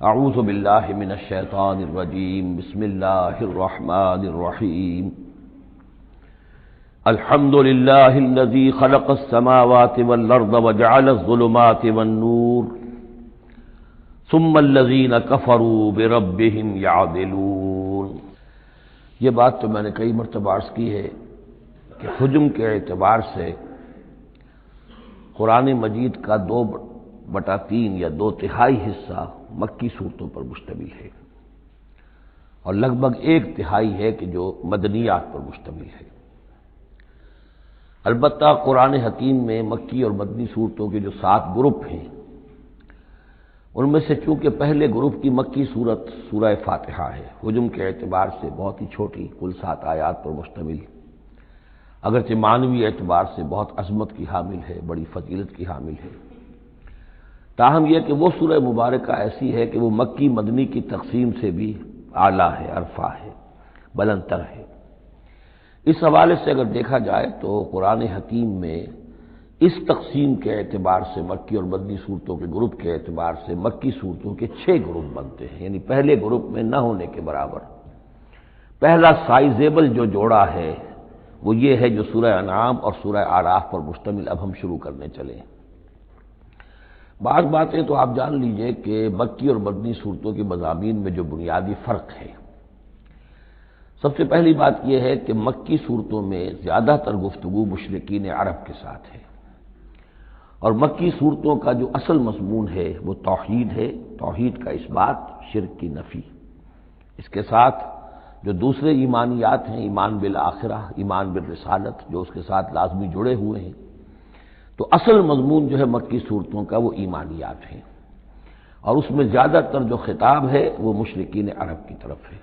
اعوذ باللہ من الشیطان الرجیم بسم اللہ الرحمن الرحیم الحمد للہ الذی خلق السماوات والارض وجعل الظلمات والنور ثم الذین کفروا بربہم یعدلون۔ یہ بات تو میں نے کئی مرتبہ عرض کی ہے کہ حجم کے اعتبار سے قرآن مجید کا 2/3 یا 2/3 حصہ مکی صورتوں پر مشتمل ہے اور لگ بھگ 1/3 ہے کہ جو مدنیات پر مشتمل ہے۔ البتہ قرآن حکیم میں مکی اور مدنی صورتوں کے جو 7 گروپ ہیں ان میں سے چونکہ پہلے گروپ کی مکی صورت سورہ فاتحہ ہے، حجم کے اعتبار سے بہت ہی چھوٹی، کل 7 آیات پر مشتمل، اگرچہ معنوی اعتبار سے بہت عظمت کی حامل ہے، بڑی فضیلت کی حامل ہے، تاہم یہ کہ وہ سورہ مبارکہ ایسی ہے کہ وہ مکی مدنی کی تقسیم سے بھی اعلیٰ ہے، ارفع ہے، بلندتر ہے۔ اس حوالے سے اگر دیکھا جائے تو قرآن حکیم میں اس تقسیم کے اعتبار سے مکی اور مدنی صورتوں کے گروپ کے اعتبار سے مکی صورتوں کے 6 گروپ بنتے ہیں، یعنی پہلے گروپ میں نہ ہونے کے برابر۔ پہلا سائزیبل جو جوڑا ہے وہ یہ ہے جو سورہ انعام اور سورہ اعراف پر مشتمل اب ہم شروع کرنے چلے ہیں۔ بعض باتیں تو آپ جان لیجئے کہ مکی اور مدنی صورتوں کے مضامین میں جو بنیادی فرق ہے، سب سے پہلی بات یہ ہے کہ مکی صورتوں میں زیادہ تر گفتگو مشرکین عرب کے ساتھ ہے، اور مکی صورتوں کا جو اصل مضمون ہے وہ توحید ہے، توحید کا اس بات، شرک کی نفی۔ اس کے ساتھ جو دوسرے ایمانیات ہیں، ایمان بالآخرہ، ایمان بالرسالت، جو اس کے ساتھ لازمی جڑے ہوئے ہیں، تو اصل مضمون جو ہے مکی صورتوں کا وہ ایمانیات ہیں، اور اس میں زیادہ تر جو خطاب ہے وہ مشرکین عرب کی طرف ہے،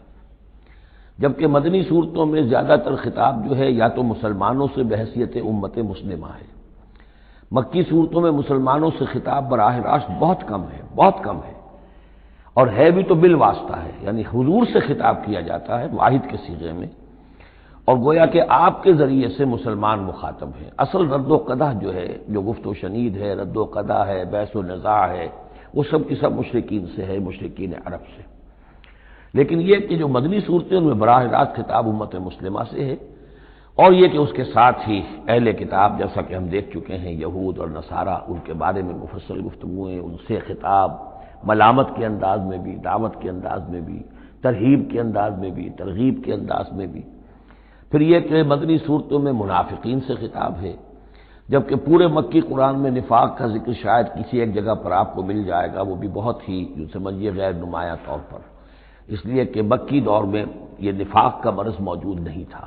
جبکہ مدنی صورتوں میں زیادہ تر خطاب جو ہے یا تو مسلمانوں سے بحیثیت امت مسلمہ ہے۔ مکی صورتوں میں مسلمانوں سے خطاب براہ راست بہت کم ہے، بہت کم ہے، اور ہے بھی تو بالواسطہ ہے، یعنی حضور سے خطاب کیا جاتا ہے واحد کے صیغے میں، اور گویا کہ آپ کے ذریعے سے مسلمان مخاطب ہیں۔ اصل رد و قدح جو ہے، جو گفت و شنید ہے، رد و قدح ہے، بحث و نزاع ہے، وہ سب کی سب مشرکین سے ہے، مشرکین عرب سے۔ لیکن یہ کہ جو مدنی صورتیں ان میں براہ راست خطاب امت مسلمہ سے ہے، اور یہ کہ اس کے ساتھ ہی اہل کتاب، جیسا کہ ہم دیکھ چکے ہیں، یہود اور نصارہ، ان کے بارے میں مفصل گفتگویں، ان سے خطاب ملامت کے انداز میں بھی، دعوت کے انداز میں بھی، ترہیب کے انداز میں بھی، ترغیب کے انداز میں بھی۔ پھر یہ کہ مدنی صورتوں میں منافقین سے خطاب ہے، جبکہ پورے مکی قرآن میں نفاق کا ذکر شاید کسی ایک جگہ پر آپ کو مل جائے گا، وہ بھی بہت ہی جو سمجھیے غیر نمایاں طور پر، اس لیے کہ مکی دور میں یہ نفاق کا مرض موجود نہیں تھا۔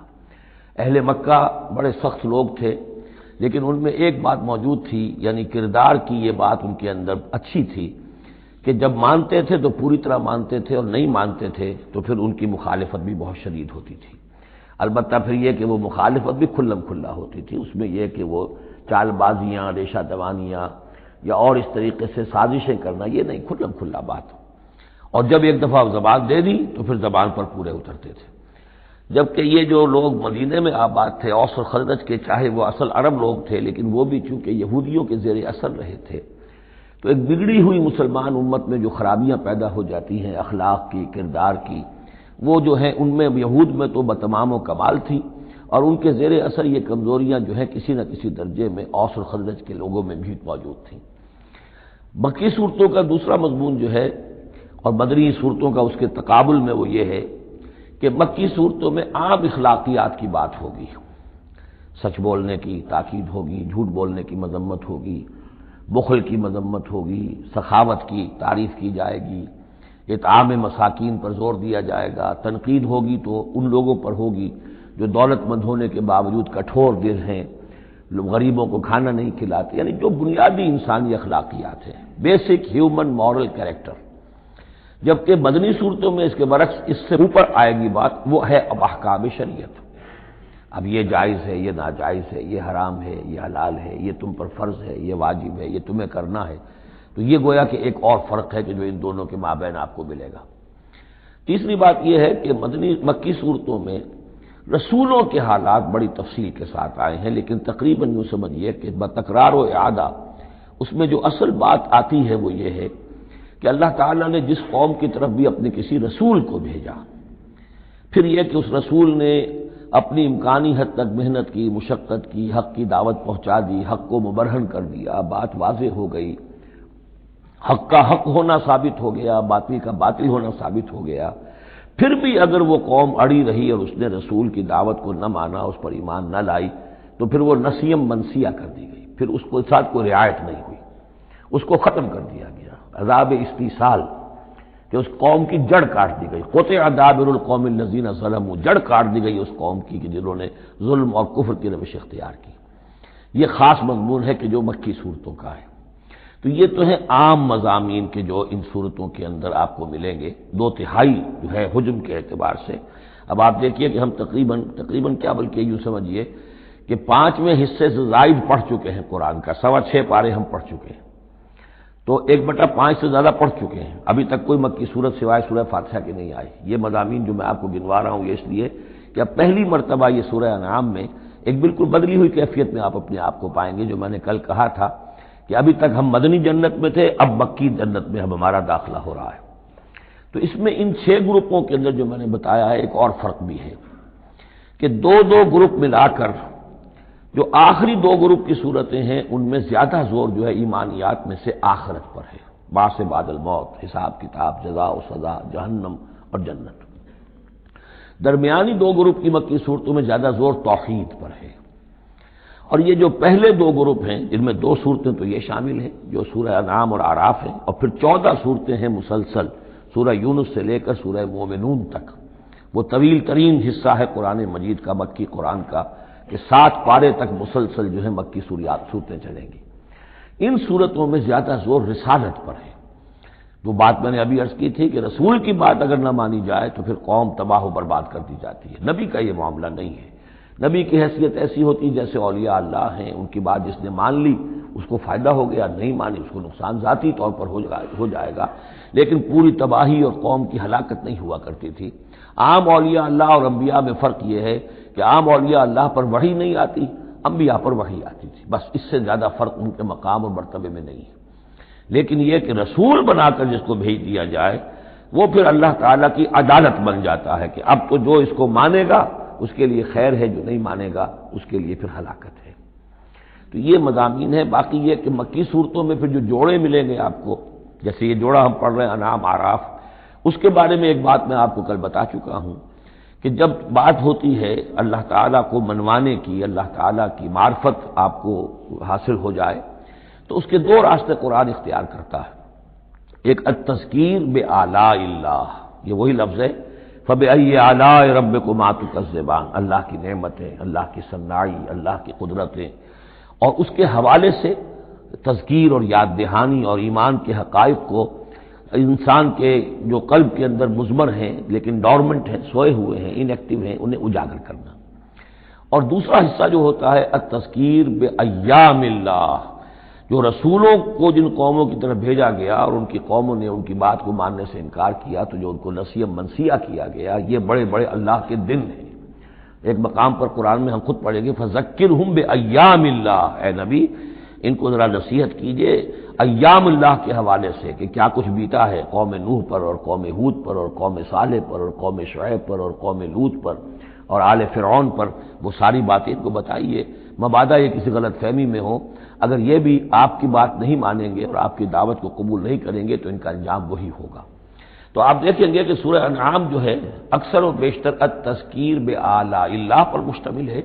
اہل مکہ بڑے سخت لوگ تھے، لیکن ان میں ایک بات موجود تھی، یعنی کردار کی یہ بات ان کے اندر اچھی تھی کہ جب مانتے تھے تو پوری طرح مانتے تھے، اور نہیں مانتے تھے تو پھر ان کی مخالفت بھی بہت شدید ہوتی تھی۔ البتہ پھر یہ کہ وہ مخالفت بھی کھلم کھلا ہوتی تھی، اس میں یہ کہ وہ چال بازیاں، ریشہ دوانیاں یا اور اس طریقے سے سازشیں کرنا، یہ نہیں، کھلم کھلا بات، اور جب ایک دفعہ زبان دے دی تو پھر زبان پر پورے اترتے تھے۔ جبکہ یہ جو لوگ مدینے میں آباد تھے، اوس اور خزرج کے، چاہے وہ اصل عرب لوگ تھے، لیکن وہ بھی چونکہ یہودیوں کے زیر اثر رہے تھے، تو ایک بگڑی ہوئی مسلمان امت میں جو خرابیاں پیدا ہو جاتی ہیں اخلاق کی، کردار کی، وہ جو ہیں ان میں یہود میں تو بتمام و کمال تھی، اور ان کے زیر اثر یہ کمزوریاں جو ہیں کسی نہ کسی درجے میں اوس اور خزرج کے لوگوں میں بھی موجود تھیں۔ مکی صورتوں کا دوسرا مضمون جو ہے اور مدنی صورتوں کا اس کے تقابل میں وہ یہ ہے کہ مکی صورتوں میں عام اخلاقیات کی بات ہوگی، سچ بولنے کی تاکید ہوگی، جھوٹ بولنے کی مذمت ہوگی، بخل کی مذمت ہوگی، سخاوت کی تعریف کی جائے گی، اطعام مساکین پر زور دیا جائے گا، تنقید ہوگی تو ان لوگوں پر ہوگی جو دولت مند ہونے کے باوجود کٹھور دل ہیں، غریبوں کو کھانا نہیں کھلاتے، یعنی جو بنیادی انسانی اخلاقیات ہیں، بیسک ہیومن مورل کریکٹر۔ جبکہ مدنی صورتوں میں اس کے برعکس اس سے اوپر آئے گی بات، وہ ہے اب احکام شریعت۔ اب یہ جائز ہے، یہ ناجائز ہے، یہ حرام ہے، یہ حلال ہے، یہ تم پر فرض ہے، یہ واجب ہے، یہ تمہیں کرنا ہے، تو یہ گویا کہ ایک اور فرق ہے کہ جو ان دونوں کے مابین آپ کو ملے گا۔ تیسری بات یہ ہے کہ مکی صورتوں میں رسولوں کے حالات بڑی تفصیل کے ساتھ آئے ہیں، لیکن تقریباً یوں سمجھیے کہ بتکرار و اعادہ اس میں جو اصل بات آتی ہے وہ یہ ہے کہ اللہ تعالیٰ نے جس قوم کی طرف بھی اپنے کسی رسول کو بھیجا، پھر یہ کہ اس رسول نے اپنی امکانی حد تک محنت کی، مشقت کی، حق کی دعوت پہنچا دی، حق کو مبرہن کر دیا، بات واضح ہو گئی، حق کا حق ہونا ثابت ہو گیا، باطل کا باطل ہونا ثابت ہو گیا، پھر بھی اگر وہ قوم اڑی رہی اور اس نے رسول کی دعوت کو نہ مانا، اس پر ایمان نہ لائی، تو پھر وہ نسیم منسیہ کر دی گئی، پھر اس کے ساتھ کوئی رعایت نہیں ہوئی، اس کو ختم کر دیا گیا، عذاب استیصال، کہ اس قوم کی جڑ کاٹ دی گئی، قطع دابر القوم الذین ظلموا، جڑ کاٹ دی گئی اس قوم کی کہ جنہوں نے ظلم اور کفر کی روش اختیار کی۔ یہ خاص مضمون ہے کہ جو مکی صورتوں کا ہے۔ تو یہ تو ہے عام مضامین کے جو ان صورتوں کے اندر آپ کو ملیں گے، 2/3 جو ہے حجم کے اعتبار سے۔ اب آپ دیکھیے کہ ہم تقریباً کیا بلکہ یوں سمجھیے کہ 5ویں حصے سے زائد پڑھ چکے ہیں قرآن کا، 6.25 پارے ہم پڑھ چکے ہیں، تو 1/5 سے زیادہ پڑھ چکے ہیں۔ ابھی تک کوئی مکی صورت سوائے سورہ فاتحہ کے نہیں آئی۔ یہ مضامین جو میں آپ کو گنوا رہا ہوں یہ اس لیے کہ اب پہلی مرتبہ یہ سورہ انعام میں ایک بالکل بدلی ہوئی کیفیت میں آپ اپنے آپ کو پائیں گے، جو میں نے کل کہا تھا کہ ابھی تک ہم مدنی جنت میں تھے، اب مکی جنت میں اب ہمارا داخلہ ہو رہا ہے۔ تو اس میں ان 6 گروپوں کے اندر جو میں نے بتایا ہے ایک اور فرق بھی ہے کہ 2 گروپ ملا کر جو آخری 2 گروپ کی صورتیں ہیں ان میں زیادہ زور جو ہے ایمانیات میں سے آخرت پر ہے، بعث بعد الموت، حساب کتاب، جزا و سزا، جہنم اور جنت۔ درمیانی 2 گروپ کی مکی صورتوں میں زیادہ زور توحید پر ہے، اور یہ جو پہلے 2 گروپ ہیں جن میں 2 صورتیں تو یہ شامل ہیں جو سورہ انعام اور اعراف ہیں، اور پھر 14 صورتیں ہیں مسلسل سورہ یونس سے لے کر سورہ مومنون تک۔ وہ طویل ترین حصہ ہے قرآن مجید کا، مکی قرآن کا، کہ 7 پارے تک مسلسل جو ہے مکی صورتیں چلیں گی۔ ان صورتوں میں زیادہ زور رسالت پر ہے۔ وہ بات میں نے ابھی عرض کی تھی کہ رسول کی بات اگر نہ مانی جائے تو پھر قوم تباہ و برباد کر دی جاتی ہے۔ نبی کا یہ معاملہ نہیں ہے۔ نبی کی حیثیت ایسی ہوتی جیسے اولیاء اللہ ہیں، ان کی بات جس نے مان لی اس کو فائدہ ہو گیا، نہیں مانی اس کو نقصان ذاتی طور پر ہو جائے گا، لیکن پوری تباہی اور قوم کی ہلاکت نہیں ہوا کرتی تھی۔ عام اولیاء اللہ اور انبیاء میں فرق یہ ہے کہ عام اولیاء اللہ پر وحی نہیں آتی، انبیاء پر وحی آتی تھی، بس اس سے زیادہ فرق ان کے مقام اور مرتبے میں نہیں ہے۔ لیکن یہ کہ رسول بنا کر جس کو بھیج دیا جائے وہ پھر اللہ تعالیٰ کی عدالت بن جاتا ہے کہ اب تو جو اس کو مانے گا اس کے لیے خیر ہے، جو نہیں مانے گا اس کے لیے پھر ہلاکت ہے۔ تو یہ مضامین ہے۔ باقی یہ کہ مکی صورتوں میں پھر جو جوڑے ملیں گے آپ کو، جیسے یہ جوڑا ہم پڑھ رہے ہیں انعام اعراف، اس کے بارے میں ایک بات میں آپ کو کل بتا چکا ہوں کہ جب بات ہوتی ہے اللہ تعالیٰ کو منوانے کی، اللہ تعالیٰ کی معرفت آپ کو حاصل ہو جائے تو اس کے 2 راستے قرآن اختیار کرتا ہے۔ ایک التذکیر بآلاء اللہ، یہ وہی لفظ ہے فبأي آلاء ربكما تكذبان، اللہ کی نعمتیں، اللہ کی صنائی، اللہ کی قدرتیں، اور اس کے حوالے سے تذکیر اور یاد دہانی اور ایمان کے حقائق کو انسان کے جو قلب کے اندر مضمر ہیں لیکن ڈورمنٹ ہیں، سوئے ہوئے ہیں، ان ایکٹیو ہیں، انہیں اجاگر کرنا۔ اور دوسرا حصہ جو ہوتا ہے التذکیر بایام اللہ، جو رسولوں کو جن قوموں کی طرف بھیجا گیا اور ان کی قوموں نے ان کی بات کو ماننے سے انکار کیا تو جو ان کو نسیہ منسیہ کیا گیا، یہ بڑے بڑے اللہ کے دن ہیں۔ ایک مقام پر قرآن میں ہم خود پڑھیں گے فذکرہم بایام اللہ، اے نبی ان کو ذرا نصیحت کیجئے ایام اللہ کے حوالے سے کہ کیا کچھ بیتا ہے قوم نوح پر اور قوم ہود پر اور قوم صالح پر اور قوم شعیب پر اور قوم لوط پر اور آل فرعون پر، وہ ساری باتیں ان کو بتائیے، مبادا یہ کسی غلط فہمی میں ہو، اگر یہ بھی آپ کی بات نہیں مانیں گے اور آپ کی دعوت کو قبول نہیں کریں گے تو ان کا انجام وہی ہوگا۔ تو آپ دیکھیں گے کہ سورہ انعام جو ہے اکثر و بیشتر التذکیر بآلاء اللہ پر مشتمل ہے،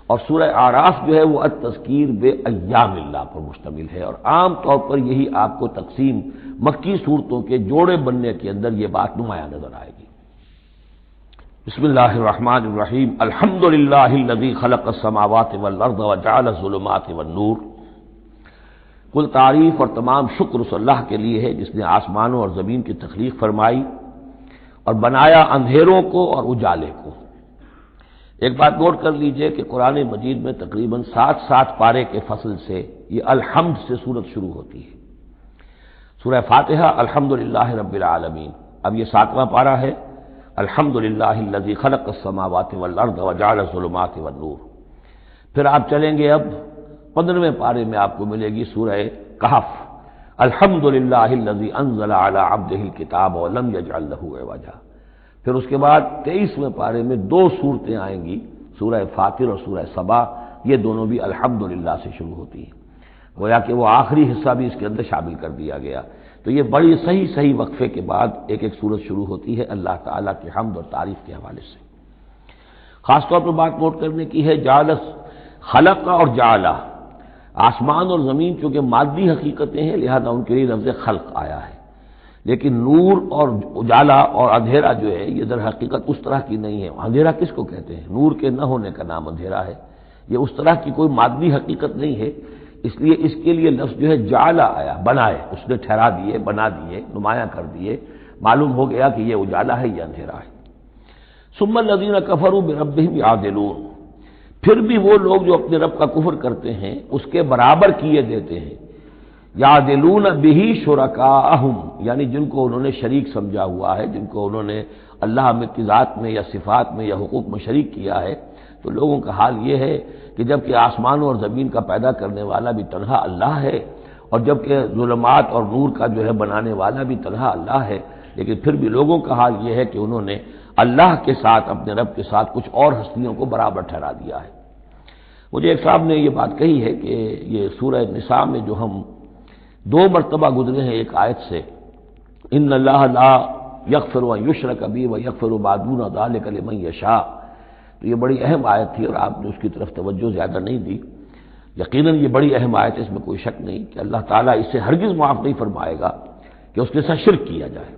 اور سورہ اعراف جو ہے وہ التذکیر بایام اللہ پر مشتمل ہے، اور عام طور پر یہی آپ کو تقسیم مکی صورتوں کے جوڑے بننے کے اندر یہ بات نمایاں نظر آئے گی۔ بسم اللہ الرحمن الرحیم، الحمد للہ الذی خلق السماوات والارض وجعل الظلمات والنور۔ کل تعریف اور تمام شکر اس اللہ کے لیے ہے جس نے آسمانوں اور زمین کی تخلیق فرمائی اور بنایا اندھیروں کو اور اجالے کو۔ ایک بات نوٹ کر لیجئے کہ قرآن مجید میں تقریباً 7 پارے کے فصل سے یہ الحمد سے سورت شروع ہوتی ہے۔ سورہ فاتحہ الحمدللہ رب العالمین، اب یہ 7واں پارہ ہے، الحمدللہ الذی خلق السماوات والارض وجعل الظلمات والنور۔ پھر آپ چلیں گے اب 15ویں پارے میں آپ کو ملے گی سورہ کہف، الحمدللہ الذی انزل علی عبدہ الکتاب ولم یجعل لہ عوجا۔ پھر اس کے بعد 23ویں پارے میں 2 صورتیں آئیں گی، سورہ فاطر اور سورہ سبا، یہ دونوں بھی الحمدللہ سے شروع ہوتی ہیں، گویا کہ وہ آخری حصہ بھی اس کے اندر شامل کر دیا گیا۔ تو یہ بڑی صحیح وقفے کے بعد ایک سورت شروع ہوتی ہے اللہ تعالیٰ کی حمد اور تعریف کے حوالے سے۔ خاص طور پر بات نوٹ کرنے کی ہے، جعلس خلق اور جعلہ، آسمان اور زمین چونکہ مادی حقیقتیں ہیں لہذا ان کے لیے لفظ خلق آیا ہے، لیکن نور اور اجالا اور اندھیرا جو ہے یہ در حقیقت اس طرح کی نہیں ہے۔ اندھیرا کس کو کہتے ہیں؟ نور کے نہ ہونے کا نام اندھیرا ہے، یہ اس طرح کی کوئی مادی حقیقت نہیں ہے، اس لیے اس کے لیے لفظ جو ہے جعلہ آیا، بنائے، اس نے ٹھہرا دیے، بنا دیے، نمایاں کر دیے، معلوم ہو گیا کہ یہ اجالا ہے، یہ اندھیرا ہے۔ ثم الذین کفروا بربہم یعدلون، پھر بھی وہ لوگ جو اپنے رب کا کفر کرتے ہیں اس کے برابر کیے دیتے ہیں، یعدلون بہ شرکاءہم، یعنی جن کو انہوں نے شریک سمجھا ہوا ہے، جن کو انہوں نے اللہ کی ذات میں یا صفات میں یا حقوق میں شریک کیا ہے، تو لوگوں کا حال یہ ہے کہ جبکہ آسمان اور زمین کا پیدا کرنے والا بھی تنہا اللہ ہے، اور جبکہ ظلمات اور نور کا جو ہے بنانے والا بھی تنہا اللہ ہے، لیکن پھر بھی لوگوں کا حال یہ ہے کہ انہوں نے اللہ کے ساتھ، اپنے رب کے ساتھ کچھ اور ہستیوں کو برابر ٹھہرا دیا ہے۔ مجھے ایک صاحب نے یہ بات کہی ہے کہ یہ سورہ نساء میں جو ہم 2 مرتبہ گزرے ہیں ایک آیت سے، ان اللہ لا یغفر ان یشرک بہ ویغفر ما دون ذلک لمن یشاء، تو یہ بڑی اہم آیت تھی اور آپ نے اس کی طرف توجہ زیادہ نہیں دی۔ یقیناً یہ بڑی اہم آیت ہے، اس میں کوئی شک نہیں کہ اللہ تعالیٰ اسے ہرگز معاف نہیں فرمائے گا کہ اس کے ساتھ شرک کیا جائے۔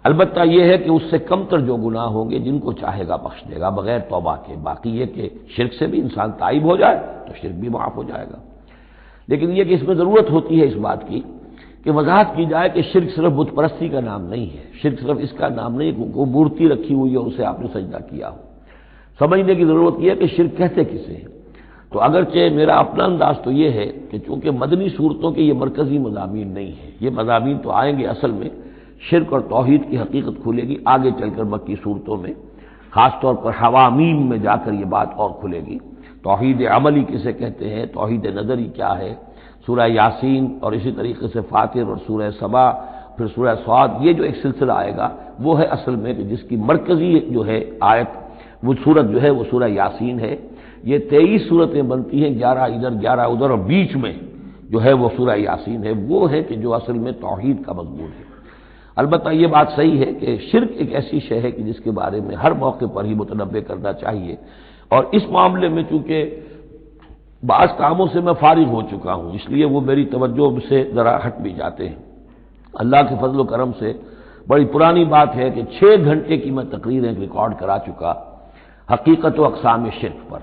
البتہ یہ ہے کہ اس سے کمتر جو گناہ ہوں گے جن کو چاہے گا بخش دے گا بغیر توبہ کے، باقی یہ کہ شرک سے بھی انسان تائب ہو جائے تو شرک بھی معاف ہو جائے گا۔ لیکن یہ کہ اس میں ضرورت ہوتی ہے اس بات کی کہ وضاحت کی جائے کہ شرک صرف بت پرستی کا نام نہیں ہے، شرک صرف اس کا نام نہیں کہ کوئی مورتی رکھی ہوئی ہے اور اسے آپ نے سجدہ کیا ہو۔ سمجھنے کی ضرورت یہ ہے کہ شرک کہتے کسے ہیں۔ تو اگرچہ میرا اپنا انداز تو یہ ہے کہ چونکہ مدنی صورتوں کے یہ مرکزی مضامین نہیں ہیں، یہ مضامین تو آئیں گے، اصل میں شرک اور توحید کی حقیقت کھلے گی آگے چل کر مکی صورتوں میں، خاص طور پر حوامیم میں جا کر یہ بات اور کھلے گی۔ توحید عملی کسے کہتے ہیں، توحید نظری کیا ہے، سورہ یاسین اور اسی طریقے سے فاطر اور سورہ سبا، پھر سورہ صاد، یہ جو ایک سلسلہ آئے گا وہ ہے اصل میں کہ جس کی مرکزی جو ہے آیت، وہ صورت جو ہے وہ سورہ یاسین ہے۔ یہ 23 صورتیں بنتی ہیں، 11 ادھر 11 ادھر، اور بیچ میں جو ہے وہ سورہ یاسین ہے، وہ ہے کہ جو اصل میں توحید کا مضمون ہے۔ البتہ یہ بات صحیح ہے کہ شرک ایک ایسی شے ہے کہ جس کے بارے میں ہر موقع پر ہی متنبہ کرنا چاہیے، اور اس معاملے میں چونکہ بعض کاموں سے میں فارغ ہو چکا ہوں اس لیے وہ میری توجہ سے ذرا ہٹ بھی جاتے ہیں۔ اللہ کے فضل و کرم سے بڑی پرانی بات ہے کہ 6 گھنٹے کی میں تقریر ایک ریکارڈ کرا چکا حقیقت و اقسام شرک پر،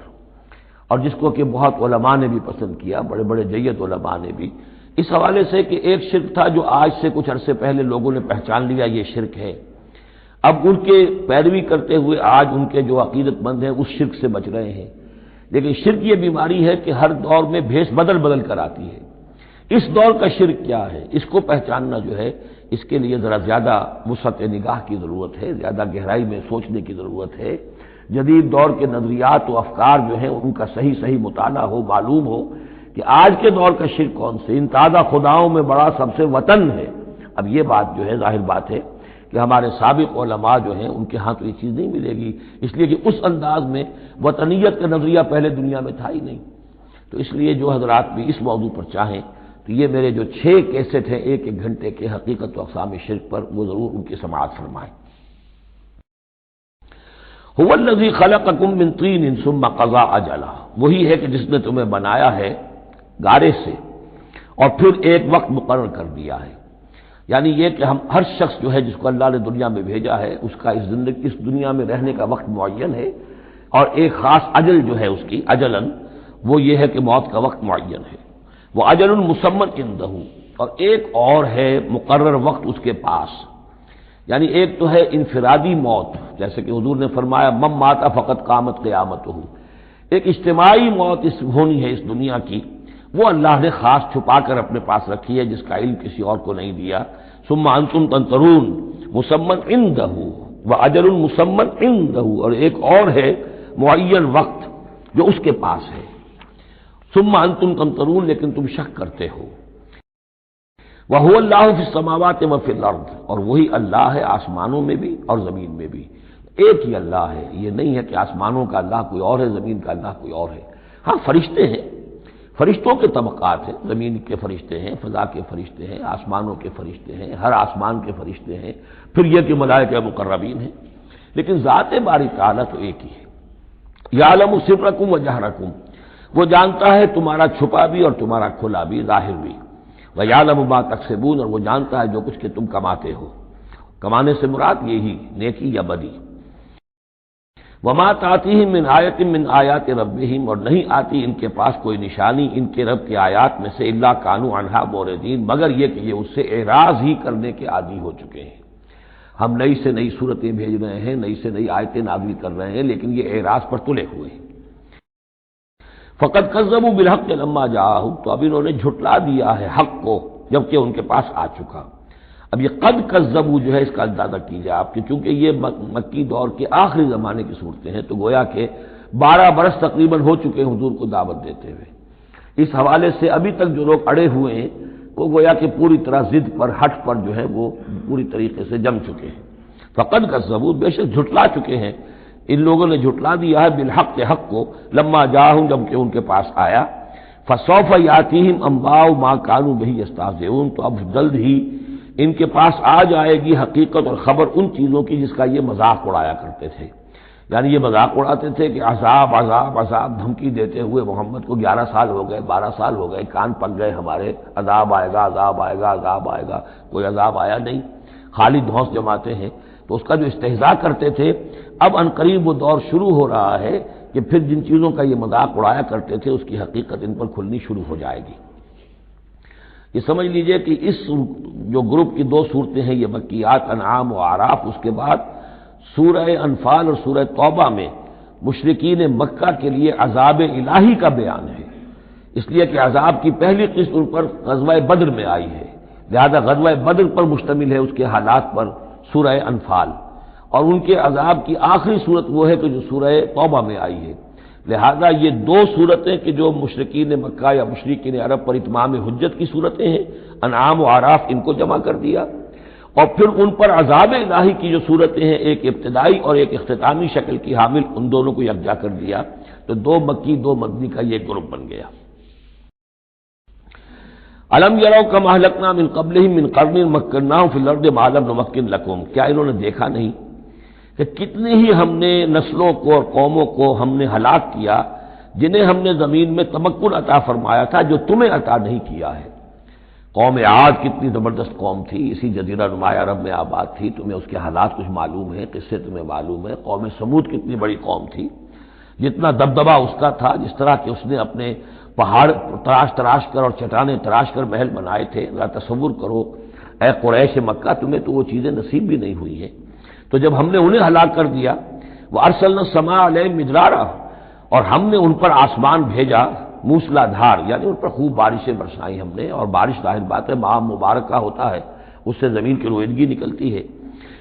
اور جس کو کہ بہت علماء نے بھی پسند کیا، بڑے بڑے جید علماء نے بھی، اس حوالے سے کہ ایک شرک تھا جو آج سے کچھ عرصے پہلے لوگوں نے پہچان لیا یہ شرک ہے، اب ان کے پیروی کرتے ہوئے آج ان کے جو عقیدت مند ہیں اس شرک سے بچ رہے ہیں۔ لیکن شرک یہ بیماری ہے کہ ہر دور میں بھیس بدل بدل کر آتی ہے۔ اس دور کا شرک کیا ہے، اس کو پہچاننا جو ہے اس کے لیے ذرا زیادہ وسعت نگاہ کی ضرورت ہے، زیادہ گہرائی میں سوچنے کی ضرورت ہے، جدید دور کے نظریات و افکار جو ہیں ان کا صحیح مطالعہ ہو، معلوم ہو کہ آج کے دور کا شرک کون سے، ان تازہ خداؤں میں بڑا سب سے وطن ہے۔ اب یہ بات جو ہے ظاہر بات ہے کہ ہمارے سابق علماء جو ہیں ان کے ہاں تو یہ چیز نہیں ملے گی، اس لیے کہ اس انداز میں وطنیت کا نظریہ پہلے دنیا میں تھا ہی نہیں۔ تو اس لیے جو حضرات بھی اس موضوع پر چاہیں تو یہ میرے جو 6 کیسٹ ہیں 1 گھنٹے کے حقیقت و اقسام شرک پر، وہ ضرور ان کی سماعت فرمائیں۔ هو الذی خلقکم من طین ثم قضى اجلا، وہی ہے کہ جس نے تمہیں بنایا ہے گارے سے اور پھر ایک وقت مقرر کر دیا ہے، یعنی یہ کہ ہم ہر شخص جو ہے جس کو اللہ نے دنیا میں بھیجا ہے اس کا اس دنیا میں رہنے کا وقت معین ہے، اور ایک خاص اجل جو ہے اس کی اجلن، وہ یہ ہے کہ موت کا وقت معین ہے، وہ اجل مسمى عندہ، اور ایک اور ہے مقرر وقت اس کے پاس، یعنی ایک تو ہے انفرادی موت، جیسے کہ حضور نے فرمایا من مات فقط قامت قیامتہ، ایک اجتماعی موت ہونی ہے اس دنیا کی، وہ اللہ نے خاص چھپا کر اپنے پاس رکھی ہے، جس کا علم کسی اور کو نہیں دیا۔ ثم انتم تنظرون مسمى عندہ واجل مسمى عندہ، اور ایک اور ہے معین وقت جو اس کے پاس ہے۔ ثم انتم تنظرون، لیکن تم شک کرتے ہو۔ وَهُوَ اللَّهُ فِي السَّمَاوَاتِ وَفِي الْأَرْضِ، اور وہی اللہ ہے آسمانوں میں بھی اور زمین میں بھی، ایک ہی اللہ ہے۔ یہ نہیں ہے کہ آسمانوں کا اللہ کوئی اور ہے، زمین کا اللہ کوئی اور ہے۔ ہاں فرشتے ہیں، فرشتوں کے طبقات ہیں، زمین کے فرشتے ہیں، فضا کے فرشتے ہیں، آسمانوں کے فرشتے ہیں، ہر آسمان کے فرشتے ہیں، پھر یہ کہ ملائکہ مقربین ہیں، لیکن ذات باری تعالیٰ تو ایک ہی ہے۔ یعلم سرکم و جہرکم، وہ جانتا ہے تمہارا چھپا بھی اور تمہارا کھلا بھی، ظاہر بھی۔ وَيَعْلَمُ مَا تَكْسِبُونَ، اور وہ جانتا ہے جو کچھ کہ تم کماتے ہو۔ کمانے سے مراد یہی نیکی یا بدی۔ وَمَا تَأْتِيهِم مِّنْ آیَةٍ مِّنْ آیَاتِ رَبِّهِمْ، اور نہیں آتی ان کے پاس کوئی نشانی ان کے رب کی آیات میں سے، الا كانوا عنها معرضین، مگر یہ کہ یہ اس سے اعراض ہی کرنے کے عادی ہو چکے ہیں۔ ہم نئی سے نئی صورتیں بھیج رہے ہیں، نئی سے نئی آیتیں نازل کر رہے ہیں، لیکن یہ اعراض پر تلے ہوئے ہیں۔ فقد كذبوا بالحق لما جاءهم، تو اب انہوں نے جھٹلا دیا ہے حق کو جبکہ ان کے پاس آ چکا۔ اب یہ قد کذبوا جو ہے اس کا اندازہ کیجیے آپ کہ چونکہ یہ مکی دور کے آخری زمانے کی صورتیں ہیں، تو گویا کہ 12 برس تقریباً ہو چکے ہیں حضور کو دعوت دیتے ہوئے۔ اس حوالے سے ابھی تک جو لوگ اڑے ہوئے ہیں وہ گویا کہ پوری طرح ضد پر، ہٹ پر جو ہے وہ پوری طریقے سے جم چکے ہیں۔ فقد کذبوا، بے شک جھٹلا چکے ہیں ان لوگوں نے، جھٹلا دیا ہے بالحق کے حق کو، لما جاءہم جب کہ ان کے پاس آیا، فسوف یاتیہم انباء ما كانوا به یستہزئون، تو اب جلد ہی ان کے پاس آ جائے گی حقیقت اور خبر ان چیزوں کی جس کا یہ مذاق اڑایا کرتے تھے۔ یعنی یہ مذاق اڑاتے تھے کہ عذاب عذاب عذاب، دھمکی دیتے ہوئے محمد کو 11 سال ہو گئے، 12 سال ہو گئے، کان پک گئے ہمارے، عذاب آئے گا عذاب آئے گا عذاب آئے گا، کوئی عذاب آیا نہیں، خالی دھونس جماتے ہیں۔ تو اس کا جو استہزاء کرتے تھے، اب عنقریب وہ دور شروع ہو رہا ہے کہ پھر جن چیزوں کا یہ مذاق اڑایا کرتے تھے اس کی حقیقت ان پر کھلنی شروع ہو جائے گی۔ یہ سمجھ لیجئے کہ اس جو گروپ کی 2 صورتیں ہیں یہ مکیات انعام و اعراف، اس کے بعد سورہ انفال اور سورہ توبہ میں مشرکین مکہ کے لیے عذاب الہی کا بیان ہے، اس لیے کہ عذاب کی پہلی قسط ان پر غزوہ بدر میں آئی ہے، لہذا غزوہ بدر پر مشتمل ہے اس کے حالات پر سورہ انفال، اور ان کے عذاب کی آخری صورت وہ ہے کہ جو سورہ توبہ میں آئی ہے۔ لہذا یہ 2 صورتیں کہ جو مشرکین مکہ یا مشرکین عرب پر اتمام حجت کی صورتیں ہیں، انعام و اعراف، ان کو جمع کر دیا، اور پھر ان پر عذاب الہی کی جو صورتیں ہیں، ایک ابتدائی اور ایک اختتامی شکل کی حامل، ان دونوں کو یکجا کر دیا، تو 2 مکی 2 مدنی کا یہ گروپ بن گیا۔ الم یروا کما اہلکنا من قبلہم من قرن مکناہم فی الارض ما لم نمکن لکم، کیا انہوں نے دیکھا نہیں کہ کتنی ہی ہم نے نسلوں کو اور قوموں کو ہم نے ہلاک کیا جنہیں ہم نے زمین میں تمکن عطا فرمایا تھا جو تمہیں عطا نہیں کیا ہے۔ قوم عاد کتنی زبردست قوم تھی، اسی جزیرہ نما عرب میں آباد تھی، تمہیں اس کے حالات کچھ معلوم ہیں، قصے تمہیں معلوم ہے۔ قوم سمود کتنی بڑی قوم تھی، جتنا دبدبا اس کا تھا، جس طرح کہ اس نے اپنے پہاڑ تراش کر اور چٹانیں تراش کر محل بنائے تھے، ذرا تصور کرو اے قریش مکہ، تمہیں تو وہ چیزیں نصیب بھی نہیں ہوئی ہیں۔ تو جب ہم نے انہیں ہلاک کر دیا، وَأَرْسَلْنَا السَّمَاءَ عَلَيْهِم مِّدْرَارًا، اور ہم نے ان پر آسمان بھیجا موسلا دھار، یعنی ان پر خوب بارشیں برسائیں ہم نے، اور بارش ظاہر بات ہے ماہ مبارک کا ہوتا ہے، اس سے زمین کی رویدگی نکلتی ہے۔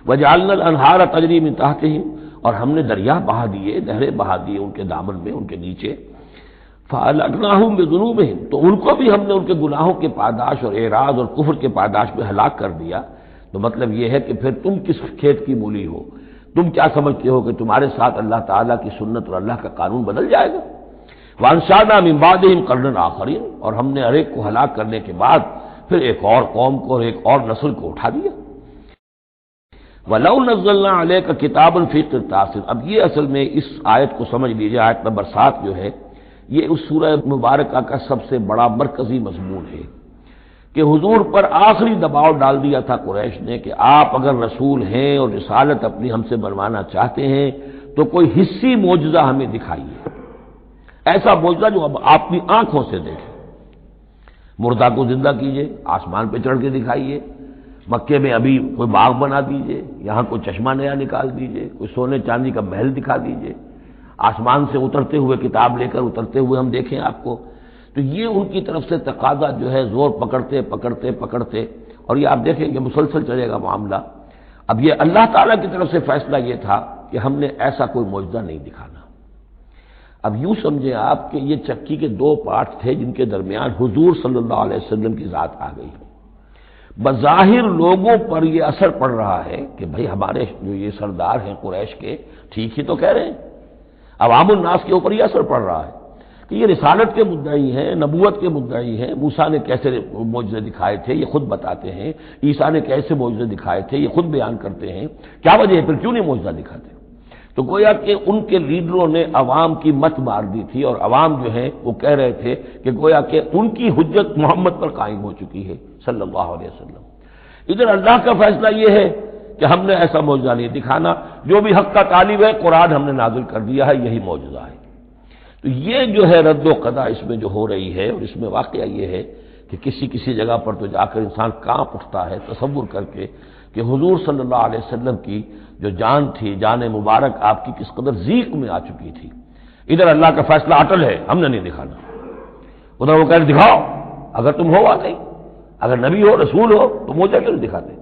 وَجَعَلْنَا الْأَنْهَارَ تَجْرِي مِن تَحْتِهِمْ، اور ہم نے دریا بہا دیے، نہریں بہا دیے ان کے دامن میں، ان کے نیچے۔ فَأَهْلَكْنَاهُمْ بِذُنُوبِهِمْ، تو ان کو بھی ہم نے ان کے گناہوں کے پاداش اور اعراض اور کفر کے پاداش میں ہلاک کر دیا۔ تو مطلب یہ ہے کہ پھر تم کس کھیت کی مولی ہو، تم کیا سمجھتے ہو کہ تمہارے ساتھ اللہ تعالیٰ کی سنت اور اللہ کا قانون بدل جائے گا؟ وَأَنشَأْنَا مِن بَعْدِهِمْ قَرْنًا آخَرِينَ، اور ہم نے ہر ایک کو ہلاک کرنے کے بعد پھر ایک اور قوم کو اور ایک اور نسل کو اٹھا دیا۔ وَلَوْ نَزَّلْنَا عَلَيْكَ كِتَابًا فِي قِرْطَاسٍ، اب یہ اصل میں اس آیت کو سمجھ لیجیے، آیت نمبر 7 جو ہے یہ اس سورہ مبارکہ کا سب سے بڑا مرکزی مضمون ہے کہ حضور پر آخری دباؤ ڈال دیا تھا قریش نے کہ آپ اگر رسول ہیں اور رسالت اپنی ہم سے بنوانا چاہتے ہیں تو کوئی حصی معجزہ ہمیں دکھائیے، ایسا معجزہ جو اب آپ کی آنکھوں سے دیکھیں، مردہ کو زندہ کیجئے، آسمان پہ چڑھ کے دکھائیے، مکے میں ابھی کوئی باغ بنا دیجئے، یہاں کوئی چشمہ نیا نکال دیجئے، کوئی سونے چاندی کا محل دکھا دیجئے، آسمان سے اترتے ہوئے کتاب لے کر اترتے ہوئے ہم دیکھیں آپ کو۔ تو یہ ان کی طرف سے تقاضا جو ہے زور پکڑتے، اور یہ آپ دیکھیں کہ مسلسل چلے گا معاملہ۔ اب یہ اللہ تعالیٰ کی طرف سے فیصلہ یہ تھا کہ ہم نے ایسا کوئی معجزہ نہیں دکھانا۔ اب یوں سمجھیں آپ کہ یہ چکی کے 2 پارٹ تھے جن کے درمیان حضور صلی اللہ علیہ وسلم کی ذات آ گئی۔ بظاہر لوگوں پر یہ اثر پڑ رہا ہے کہ بھئی ہمارے جو یہ سردار ہیں قریش کے ٹھیک ہی تو کہہ رہے ہیں، عوام الناس کے اوپر یہ اثر پڑ رہا ہے کہ یہ رسالت کے مدعی ہیں، نبوت کے مدعی ہیں، موسیٰ نے کیسے معجزے دکھائے تھے یہ خود بتاتے ہیں، عیسیٰ نے کیسے معجزے دکھائے تھے یہ خود بیان کرتے ہیں، کیا وجہ ہے پھر کیوں نہیں معجزہ دکھاتے؟ تو گویا کہ ان کے لیڈروں نے عوام کی مت مار دی تھی، اور عوام جو ہے وہ کہہ رہے تھے کہ گویا کہ ان کی حجت محمد پر قائم ہو چکی ہے صلی اللہ علیہ وسلم۔ ادھر اللہ کا فیصلہ یہ ہے کہ ہم نے ایسا معجزہ نہیں دکھانا، جو بھی حق کا طالب ہے قرآن ہم نے نازل کر دیا ہے، یہی معجزہ ہے۔ تو یہ جو ہے رد و قضا اس میں جو ہو رہی ہے، اور اس میں واقعہ یہ ہے کہ کسی جگہ پر تو جا کر انسان کانپ اٹھتا ہے تصور کر کے کہ حضور صلی اللہ علیہ وسلم کی جو جان تھی، جان مبارک آپ کی کس قدر ضیق میں آ چکی تھی۔ ادھر اللہ کا فیصلہ اٹل ہے، ہم نے نہیں دکھانا، ادھر وہ کہہ رہے دکھاؤ اگر تم ہو واقعی، اگر نبی ہو رسول ہو تو موجہ کیوں نہیں دکھاتے؟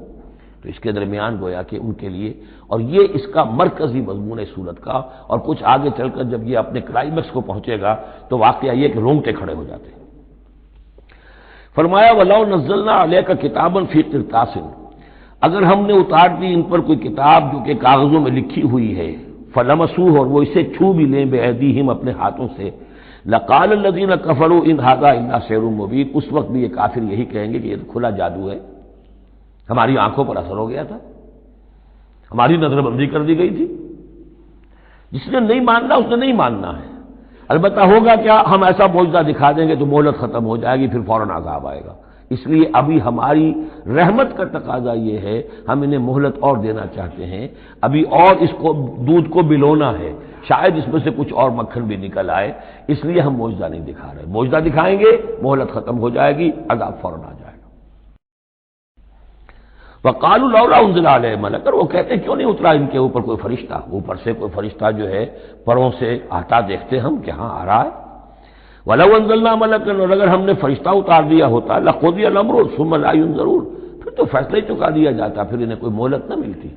تو اس کے درمیان گویا کہ ان کے لیے، اور یہ اس کا مرکزی مضمون ہے سورت کا، اور کچھ آگے چل کر جب یہ اپنے کلائمیکس کو پہنچے گا تو واقعہ یہ کہ رونگٹے کھڑے ہو جاتے ہیں۔ فرمایا وَلَوْ نَزَّلْنَا عَلَيْكَ كِتَابًا فِي قِرْطَاسٍ، اگر ہم نے اتار دی ان پر کوئی کتاب جو کہ کاغذوں میں لکھی ہوئی ہے، فَلَمَسُوهُ، اور وہ اسے چھو بھی لیں بِأَيْدِيهِمْ اپنے ہاتھوں سے، لَقَالَ الَّذِينَ كَفَرُوا إِنْ هَذَا إِلَّا سِحْرٌ مُبِينٌ، اس وقت بھی یہ کافر یہی کہیں گے کہ یہ کھلا جادو ہے، ہماری آنکھوں پر اثر ہو گیا تھا، ہماری نظر بندی کر دی گئی تھی۔ جس نے نہیں ماننا اس نے نہیں ماننا ہے، البتہ ہوگا کیا، ہم ایسا معجزہ دکھا دیں گے تو مہلت ختم ہو جائے گی، پھر فوراً عذاب آئے گا۔ اس لیے ابھی ہماری رحمت کا تقاضا یہ ہے، ہم انہیں مہلت اور دینا چاہتے ہیں، ابھی اور اس کو دودھ کو بلونا ہے، شاید اس میں سے کچھ اور مکھن بھی نکل آئے، اس لیے ہم معجزہ نہیں دکھا رہے، معجزہ دکھائیں گے مہلت ختم ہو جائے گی، عذاب فوراً آ جائے گا۔ وَقَالُوا لَوْلَا أُنزِلَ عَلَيْهِ مَلَكٌ، وہ کہتے ہیں کیوں نہیں اترا ان کے اوپر کوئی فرشتہ، اوپر سے کوئی فرشتہ جو ہے پروں سے آتا دیکھتے ہم کہ ہاں آ رہا ہے۔ وَلَوْ أَنزَلْنَا مَلَكًا، اور اگر ہم نے فرشتہ اتار دیا ہوتا، لَقُضِيَ الْأَمْرُ ثُمَّ لَا يُنظَرُونَ، پھر تو فیصلہ ہی چکا دیا جاتا، پھر انہیں کوئی مہلت نہ ملتی۔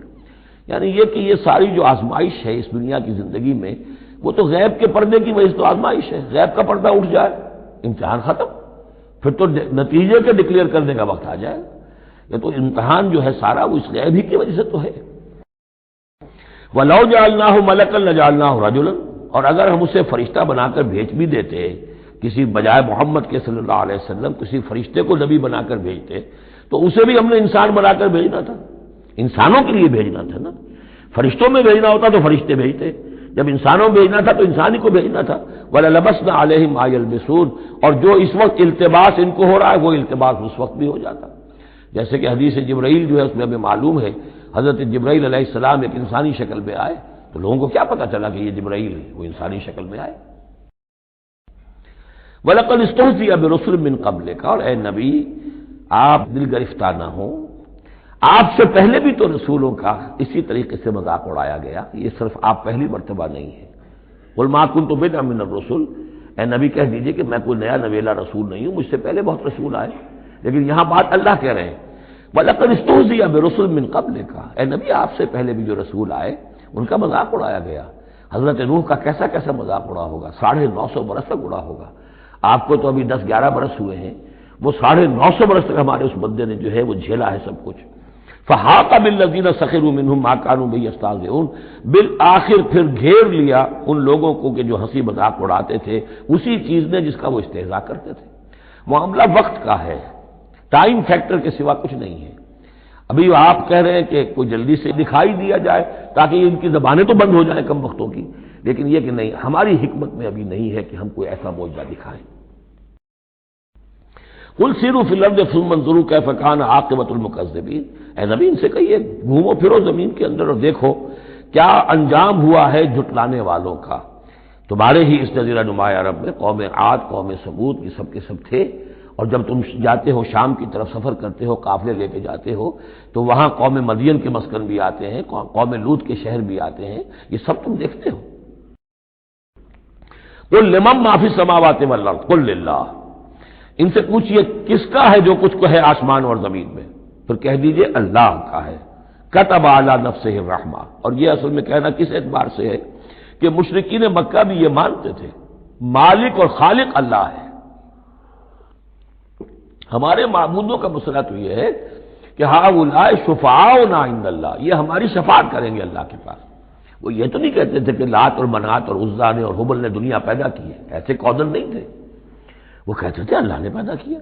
یعنی یہ کہ یہ ساری جو آزمائش ہے اس دنیا کی زندگی میں، وہ تو غیب کے پردے کی وجہ سے تو آزمائش ہے، غیب کا پردہ اٹھ جائے امتحان ختم، پھر تو نتیجے کے ڈکلیئر کرنے کا وقت آ جائے۔ یہ تو امتحان جو ہے سارا وہ اس غیب ہی کی وجہ سے تو ہے۔ وَلَوْ جَعَلْنَاهُ مَلَكًا لَجَعَلْنَاهُ رَجُلًا، اور اگر ہم اسے فرشتہ بنا کر بھیج بھی دیتے، کسی بجائے محمد کے صلی اللہ علیہ وسلم کسی فرشتے کو نبی بنا کر بھیجتے، تو اسے بھی ہم نے انسان بنا کر بھیجنا تھا، انسانوں کے لیے بھیجنا تھا نا، فرشتوں میں بھیجنا ہوتا تو فرشتے بھیجتے، جب انسانوں میں بھیجنا تھا تو انسان ہی کو بھیجنا تھا۔ وَلَلَبَسْنَا عَلَيْهِمْ مَا يَلْبِسُونَ، اور جو اس وقت التباس ان کو ہو رہا ہے وہ التباس اس وقت بھی ہو جاتا، جیسے کہ حدیث جبرائیل جو ہے اس میں ہمیں معلوم ہے، حضرت جبرائیل علیہ السلام ایک انسانی شکل میں آئے، تو لوگوں کو کیا پتا چلا کہ یہ جبرائیل ہے، وہ انسانی شکل میں آئے۔ وَلَقَدِ اسْتُهْزِئَ بِرُسُلٍ مِّن قَبْلِكَ، اور اے نبی آپ دل گرفتار نہ ہوں، آپ سے پہلے بھی تو رسولوں کا اسی طریقے سے مذاق اڑایا گیا، یہ صرف آپ پہلی مرتبہ نہیں ہے۔ قُلْ مَا كُنتُ بِدْعًا مِّنَ الرُّسُلِ، اے نبی کہہ دیجئے کہ میں کوئی نیا نویلا رسول نہیں ہوں، مجھ سے پہلے بہت رسول آئے، لیکن یہاں بات اللہ کہہ رہے ہیں وَلَقَدِ اسْتُهْزِئَ بِرُسُلٍ مِّن قَبْلِكَ، اے نبی آپ سے پہلے بھی جو رسول آئے ان کا مذاق اڑایا گیا۔ حضرت نوح کا کیسا کیسا مذاق اڑا ہوگا، 950 برس تک اڑا ہوگا، آپ کو تو ابھی 10-11 برس ہوئے ہیں، وہ 950 برس تک ہمارے اس بندے نے جو ہے وہ جھیلا ہے سب کچھ۔ فَحَاقَ بِالَّذِينَ سَخِرُوا مِنْهُمْ مَا كَانُوا بِهِ يَسْتَهْزِئُونَ، بالآخر پھر گھیر لیا ان لوگوں کو کہ جو ہنسی مذاق اڑاتے تھے اسی چیز نے جس کا وہ استہزاء کرتے تھے۔ معاملہ وقت کا ہے، ٹائم فیکٹر کے سوا کچھ نہیں ہے۔ ابھی آپ کہہ رہے ہیں کہ کوئی جلدی سے دکھائی دیا جائے تاکہ ان کی زبانیں تو بند ہو جائیں کم وقتوں کی، لیکن یہ کہ نہیں، ہماری حکمت میں ابھی نہیں ہے کہ ہم کوئی ایسا معجزہ دکھائیں۔ قُلْ سِیرُوا فِی الْأَرْضِ ثُمَّ انظُرُوا کیف کان عاقبۃ المکذبین، اے نبی ان سے کہیے گھومو پھرو زمین کے اندر اور دیکھو کیا انجام ہوا ہے جھٹلانے والوں کا۔ تمہارے ہی اس جزیرہ نما عرب میں قوم عاد، قوم ثمود، یہ سب کے سب تھے، اور جب تم جاتے ہو شام کی طرف سفر کرتے ہو، قافلے لے کے جاتے ہو، تو وہاں قوم مدین کے مسکن بھی آتے ہیں، قوم لوط کے شہر بھی آتے ہیں، یہ سب تم دیکھتے ہو۔ قُلْ لِمَن مَّا فِی السَّمَاوَاتِ وَالْأَرْضِ قُلْ لِلَّهِ، ان سے پوچھئے کس کا ہے جو کچھ کو ہے آسمان اور زمین میں، پھر کہہ دیجئے اللہ کا ہے۔ کتب علی نفسہ الرحمہ، اور یہ اصل میں کہنا کس اعتبار سے ہے کہ مشرکین مکہ بھی یہ مانتے تھے مالک اور خالق اللہ ہے۔ ہمارے معبودوں کا مسئلہ تو یہ ہے کہ ہؤلاء شفعاؤنا عند اللہ، یہ ہماری شفاعت کریں گے اللہ کے پاس۔ وہ یہ تو نہیں کہتے تھے کہ لات اور منات اور عزا نے اور حبل نے دنیا پیدا کی ہے، ایسے قودن نہیں تھے، وہ کہتے تھے اللہ نے پیدا کیا۔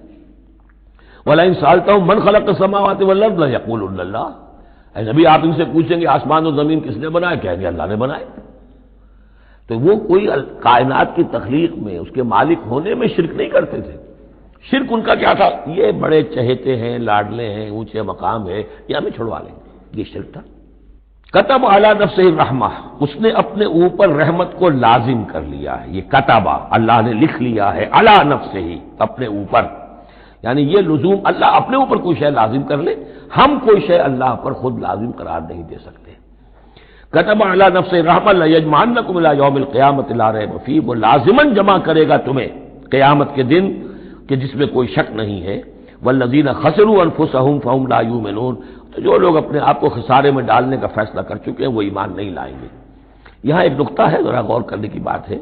وَلَئِن سَأَلْتَهُم مَّنْ خَلَقَ السَّمَاوَاتِ وَالْأَرْضَ لَيَقُولُنَّ اللَّهُ، اے نبی آپ ان سے پوچھیں گے آسمان و زمین کس نے بنائے، کہیں گے اللہ نے بنائے۔ تو وہ کوئی کائنات کی تخلیق میں اس کے مالک ہونے میں شرک نہیں کرتے تھے۔ شرک ان کا کیا تھا، یہ بڑے چہیتے ہیں، لاڈلے ہیں، اونچے مقام ہے، یہ ہمیں چھڑوا لیں گے، یہ شرک تھا۔ کتب علی نفسہ الرحمہ، اس نے اپنے اوپر رحمت کو لازم کر لیا ہے، یہ کتبہ اللہ نے لکھ لیا ہے، علی نفسہ ہی، اپنے اوپر، یعنی یہ لزوم اللہ اپنے اوپر کوئی شے لازم کر لے، ہم کوئی شے اللہ پر خود لازم قرار نہیں دے سکتے۔ کتب علی نفسہ الرحمہ لیجمعنکم الی یوم القیامۃ لا ریب فیہ، وہ لازماً جمع کرے گا تمہیں قیامت کے دن کہ جس میں کوئی شک نہیں ہے۔ والذین خسروا انفسهم فهم لا یؤمنون، تو جو لوگ اپنے آپ کو خسارے میں ڈالنے کا فیصلہ کر چکے ہیں وہ ایمان نہیں لائیں گے۔ یہاں ایک نقطہ ہے، ذرا غور کرنے کی بات ہے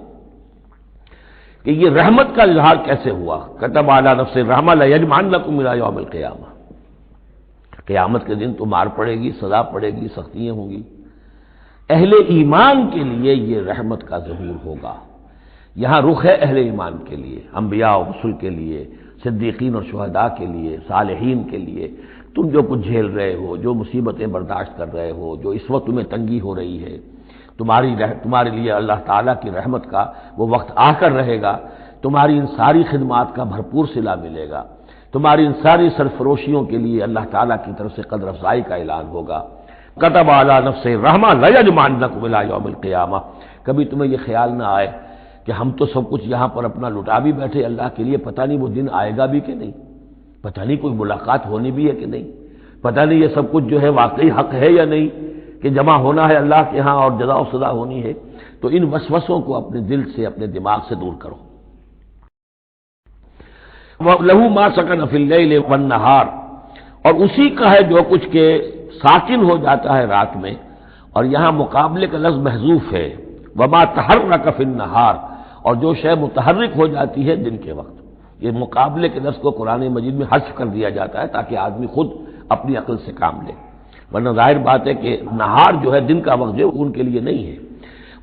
کہ یہ رحمت کا اظہار کیسے ہوا۔ کتب علی نفس الرحمہ لیجمعنکم الی یوم القیامہ، قیامت کے دن تو مار پڑے گی، سزا پڑے گی، سختیاں ہوں گی۔ اہل ایمان کے لیے یہ رحمت کا ظہور ہوگا، یہاں رخ ہے اہل ایمان کے لیے، انبیاء و رسل کے لیے، صدیقین اور شہداء کے لیے، صالحین کے لیے۔ تم جو کچھ جھیل رہے ہو، جو مصیبتیں برداشت کر رہے ہو، جو اس وقت تمہیں تنگی ہو رہی ہے، تمہارے لیے اللہ تعالیٰ کی رحمت کا وہ وقت آ کر رہے گا، تمہاری ان ساری خدمات کا بھرپور صلہ ملے گا، تمہاری ان ساری سرفروشیوں کے لیے اللہ تعالیٰ کی طرف سے قدر افزائی کا اعلان ہوگا۔ کتب علی نفسہ الرحمہ لیجمعنکم الی یوم القیامہ، کبھی تمہیں یہ خیال نہ آئے کہ ہم تو سب کچھ یہاں پر اپنا لٹا بھی بیٹھے اللہ کے لیے، پتہ نہیں وہ دن آئے گا بھی کہ نہیں، پتہ نہیں کوئی ملاقات ہونی بھی ہے کہ نہیں، پتہ نہیں یہ سب کچھ جو ہے واقعی حق ہے یا نہیں کہ جمع ہونا ہے اللہ کے ہاں اور جزا و سزا ہونی ہے۔ تو ان وسوسوں کو اپنے دل سے، اپنے دماغ سے دور کرو۔ وَلَهُ مَا سَكَنَ فِي اللَّيْلِ وَالنَّهَارِ، اور اسی کا ہے جو کچھ کے ساکن ہو جاتا ہے رات میں، اور یہاں مقابلے کا لفظ محذوف ہے، وَمَا تَحَرَّكَ فِي النَّهَارِ، اور جو شے متحرک ہو جاتی ہے دن کے وقت۔ یہ مقابلے کے لفظ کو قرآن مجید میں حذف کر دیا جاتا ہے تاکہ آدمی خود اپنی عقل سے کام لے، ورنہ ظاہر بات ہے کہ نہار جو ہے دن کا وقت جو ان کے لیے نہیں ہے۔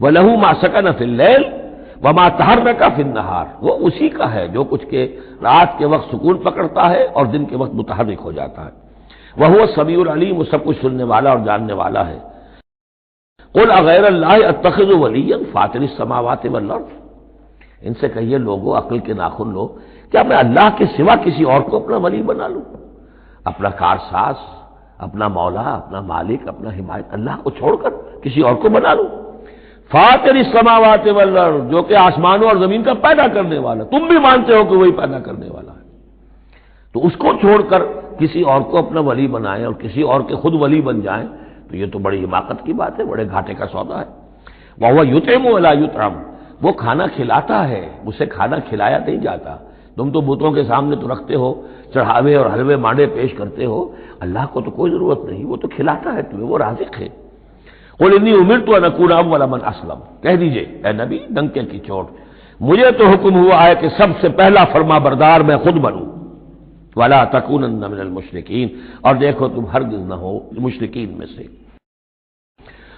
وَلَهُ مَا سَكَنَ فِي اللَّيْلِ وَمَا تَحَرَّكَ فِي النَّهَارِ، وہ اسی کا ہے جو کچھ کے رات کے وقت سکون پکڑتا ہے اور دن کے وقت متحرک ہو جاتا ہے۔ وَهُوَ السَّمِيعُ الْعَلِيمُ، وہ سب کچھ سننے والا اور جاننے والا ہے۔ قُلْ أَغَيْرَ اللَّهِ أَتَّخِذُ وَلِيًّا فَاطِرِ السَّمَاوَاتِ وَالْأَرْضِ، ان سے کہیے لوگو، عقل کے ناخن لو، کیا میں اللہ کے سوا کسی اور کو اپنا ولی بنا لوں، اپنا کارساز، اپنا مولا، اپنا مالک، اپنا حمایت اللہ کو چھوڑ کر کسی اور کو بنا لوں؟ فاطر السماوات والارض، جو کہ آسمانوں اور زمین کا پیدا کرنے والا، تم بھی مانتے ہو کہ وہی پیدا کرنے والا ہے، تو اس کو چھوڑ کر کسی اور کو اپنا ولی بنائیں اور کسی اور کے خود ولی بن جائیں، تو یہ تو بڑی حماقت کی بات ہے، بڑے گھاٹے کا سودا ہے۔ وَهُوَ يُطْعِمُ وَلَا يُطْعَمُ، وہ کھانا کھلاتا ہے، اسے کھانا کھلایا نہیں جاتا۔ تم تو بتوں کے سامنے تو رکھتے ہو، چڑھاوے اور حلوے مانڈے پیش کرتے ہو، اللہ کو تو کوئی ضرورت نہیں، وہ تو کھلاتا ہے تمہیں، وہ رازق ہے۔ قُلْ إِنِّي أُمِرْتُ أَنْ أَكُونَ أَوَّلَ مَنْ أَسْلَمَ، کہہ دیجئے اے نبی ڈنکے کی چوٹ، مجھے تو حکم ہوا ہے کہ سب سے پہلا فرما بردار میں خود بنوں، وَلَا تَكُونَنَّ مِنَ الْمُشْرِكِينَ، اور دیکھو تم ہرگز نہ ہو مشرکین میں سے۔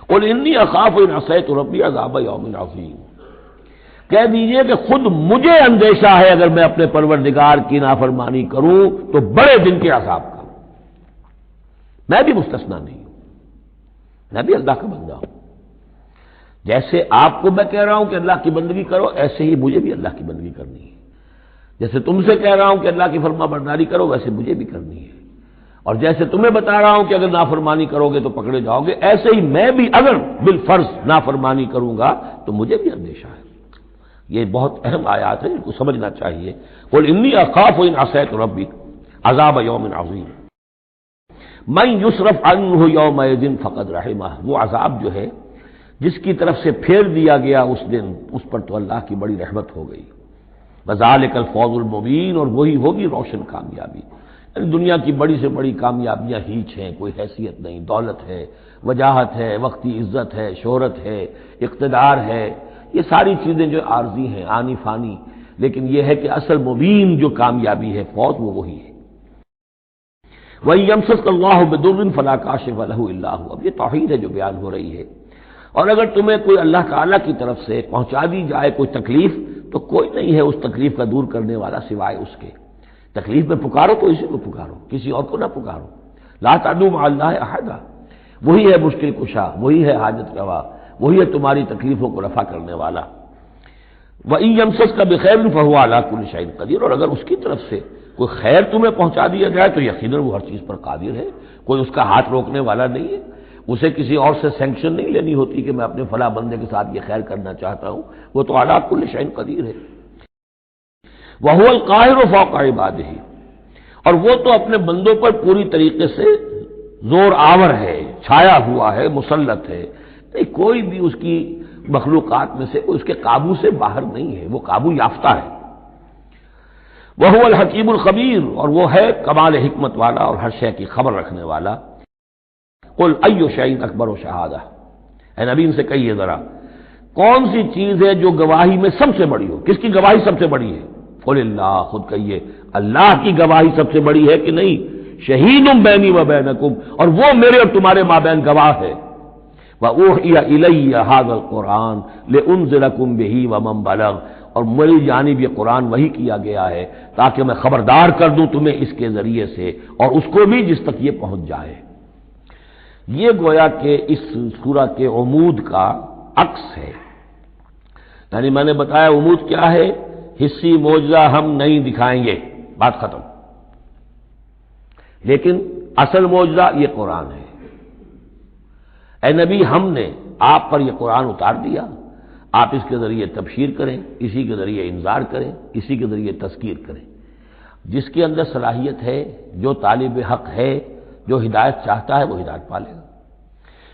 قُلْ إِنِّي أَخَافُ إِنْ عَصَيْتُ رَبِّي عَذَابَ يَوْمٍ عَظِيمٍ، کہہ دیجئے کہ خود مجھے اندیشہ ہے اگر میں اپنے پروردگار کی نافرمانی کروں تو بڑے دن کے عذاب کا، میں بھی مستثنا نہیں ہوں، میں بھی اللہ کا بندہ ہوں۔ جیسے آپ کو میں کہہ رہا ہوں کہ اللہ کی بندگی کرو، ایسے ہی مجھے بھی اللہ کی بندگی کرنی ہے۔ جیسے تم سے کہہ رہا ہوں کہ اللہ کی فرما برداری کرو، ویسے مجھے بھی کرنی ہے، اور جیسے تمہیں بتا رہا ہوں کہ اگر نافرمانی کرو گے تو پکڑے جاؤ گے، ایسے ہی میں بھی اگر بالفرض نافرمانی کروں گا تو مجھے بھی اندیشہ ہے۔ یہ بہت اہم آیات ہیں، ان کو سمجھنا چاہیے۔ قُلْ إِنِّي أَخَافُ إِنْ عَصَيْتُ رَبِّي عَذَابَ يَوْمٍ عَظِيمٍ مَنْ يُصْرَفْ عَنْهُ يَوْمَئِذٍ فَقَدْ رَحِمَهُ، وہ عذاب جو ہے جس کی طرف سے پھیر دیا گیا اس دن، اس پر تو اللہ کی بڑی رحمت ہو گئی۔ وَذَلِكَ الْفَوْزُ الْمُبِينُ، اور وہی ہوگی روشن کامیابی۔ یعنی دنیا کی بڑی سے بڑی کامیابیاں ہیچ ہیں، کوئی حیثیت نہیں، دولت ہے، وجاہت ہے، وقتی عزت ہے، شہرت ہے، اقتدار ہے، یہ ساری چیزیں جو عارضی ہیں، آنی فانی، لیکن یہ ہے کہ اصل مبین جو کامیابی ہے، فوز، وہ وہی ہے۔ وَإِن يَمْسَسْكَ اللَّهُ بِضُرٍّ فَلَا كَاشِفَ لَهُ إِلَّا هُوَ۔ اب یہ توحید ہے جو بیان ہو رہی ہے، اور اگر تمہیں کوئی اللہ تعالیٰ کی طرف سے پہنچا دی جائے کوئی تکلیف تو کوئی نہیں ہے اس تکلیف کا دور کرنے والا سوائے اس کے۔ تکلیف میں پکارو تو اسی کو پکارو، کسی اور کو نہ پکارو۔ لا تدعوا مع اللہ احدا، وہی ہے مشکل کشا، وہی ہے حاجت روا، وہی ہے تمہاری تکلیفوں کو رفع کرنے والا۔ وَإِن يَمْسَسْكَ بِخَيْرٍ فَهُوَ عَلَىٰ كُلِّ شَيْءٍ قَدِيرٌ، اور اگر اس کی طرف سے کوئی خیر تمہیں پہنچا دیا جائے تو یقیناً وہ ہر چیز پر قادر ہے، کوئی اس کا ہاتھ روکنے والا نہیں ہے۔ اسے کسی اور سے سینکشن نہیں لینی ہوتی کہ میں اپنے فلاں بندے کے ساتھ یہ خیر کرنا چاہتا ہوں، وہ تو عَلَىٰ كُلِّ شَيْءٍ قدیر ہے۔ وَهُوَ الْقَاهِرُ فَوْقَ عِبَادِهِ، اور وہ تو اپنے بندوں پر پوری طریقے سے زور آور ہے، چھایا ہوا ہے، مسلط ہے، نہیں کوئی بھی اس کی مخلوقات میں سے اس کے قابو سے باہر نہیں ہے، وہ قابو یافتہ ہے۔ وَهُوَ الْحَكِيمُ الْخَبِيرُ، اور وہ ہے کمال حکمت والا اور ہر شے کی خبر رکھنے والا۔ قُلْ أَيُّ شَيْءٍ أَكْبَرُ شَهَادَةً، اے نبی ان سے کہیے ذرا کون سی چیز ہے جو گواہی میں سب سے بڑی ہو؟ کس کی گواہی سب سے بڑی ہے؟ قُلِ اللَّهُ، خود کہیے اللہ کی گواہی سب سے بڑی ہے کہ نہیں؟ شہید بینی و بینکم، اور وہ میرے اور تمہارے مابین گواہ ہے۔ وَأُوحِيَ إِلَيَّ هَذَا الْقُرْآنُ لِأُنذِرَكُم بِهِ وَمَن بَلَغَ، اور میری جانب یہ قرآن وحی کیا گیا ہے تاکہ میں خبردار کر دوں تمہیں اس کے ذریعے سے اور اس کو بھی جس تک یہ پہنچ جائے۔ یہ گویا کہ اس سورہ کے عمود کا عکس ہے، یعنی میں نے بتایا عمود کیا ہے، حصی معجزہ ہم نہیں دکھائیں گے، بات ختم، لیکن اصل معجزہ یہ قرآن ہے۔ اے نبی ہم نے آپ پر یہ قرآن اتار دیا، آپ اس کے ذریعے تبشیر کریں، اسی کے ذریعے انذار کریں، اسی کے ذریعے تذکیر کریں۔ جس کے اندر صلاحیت ہے، جو طالب حق ہے، جو ہدایت چاہتا ہے وہ ہدایت پالے گا۔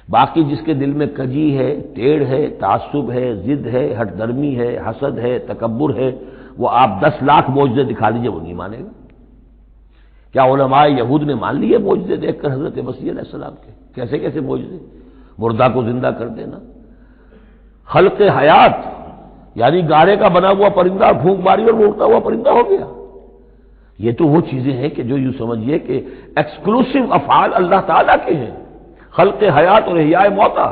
باقی جس کے دل میں کجی ہے، ٹیڑھ ہے، تعصب ہے، ضد ہے، ہٹ درمی ہے، حسد ہے، تکبر ہے، وہ آپ 10 لاکھ معجزے دکھا دیجئے وہ نہیں مانے گا۔ کیا علماء یہود نے مان لیے معجزے دیکھ کر حضرت مسیح علیہ السلام کے؟ کیسے کیسے معجزے، مردہ کو زندہ کر دینا، خلق حیات، یعنی گارے کا بنا ہوا پرندہ پھونک ماری اور وہ اڑتا ہوا پرندہ ہو گیا۔ یہ تو وہ چیزیں ہیں کہ جو یوں سمجھیے کہ ایکسکلوسیو افعال اللہ تعالیٰ کے ہیں، خلق حیات اور احیاء موتا،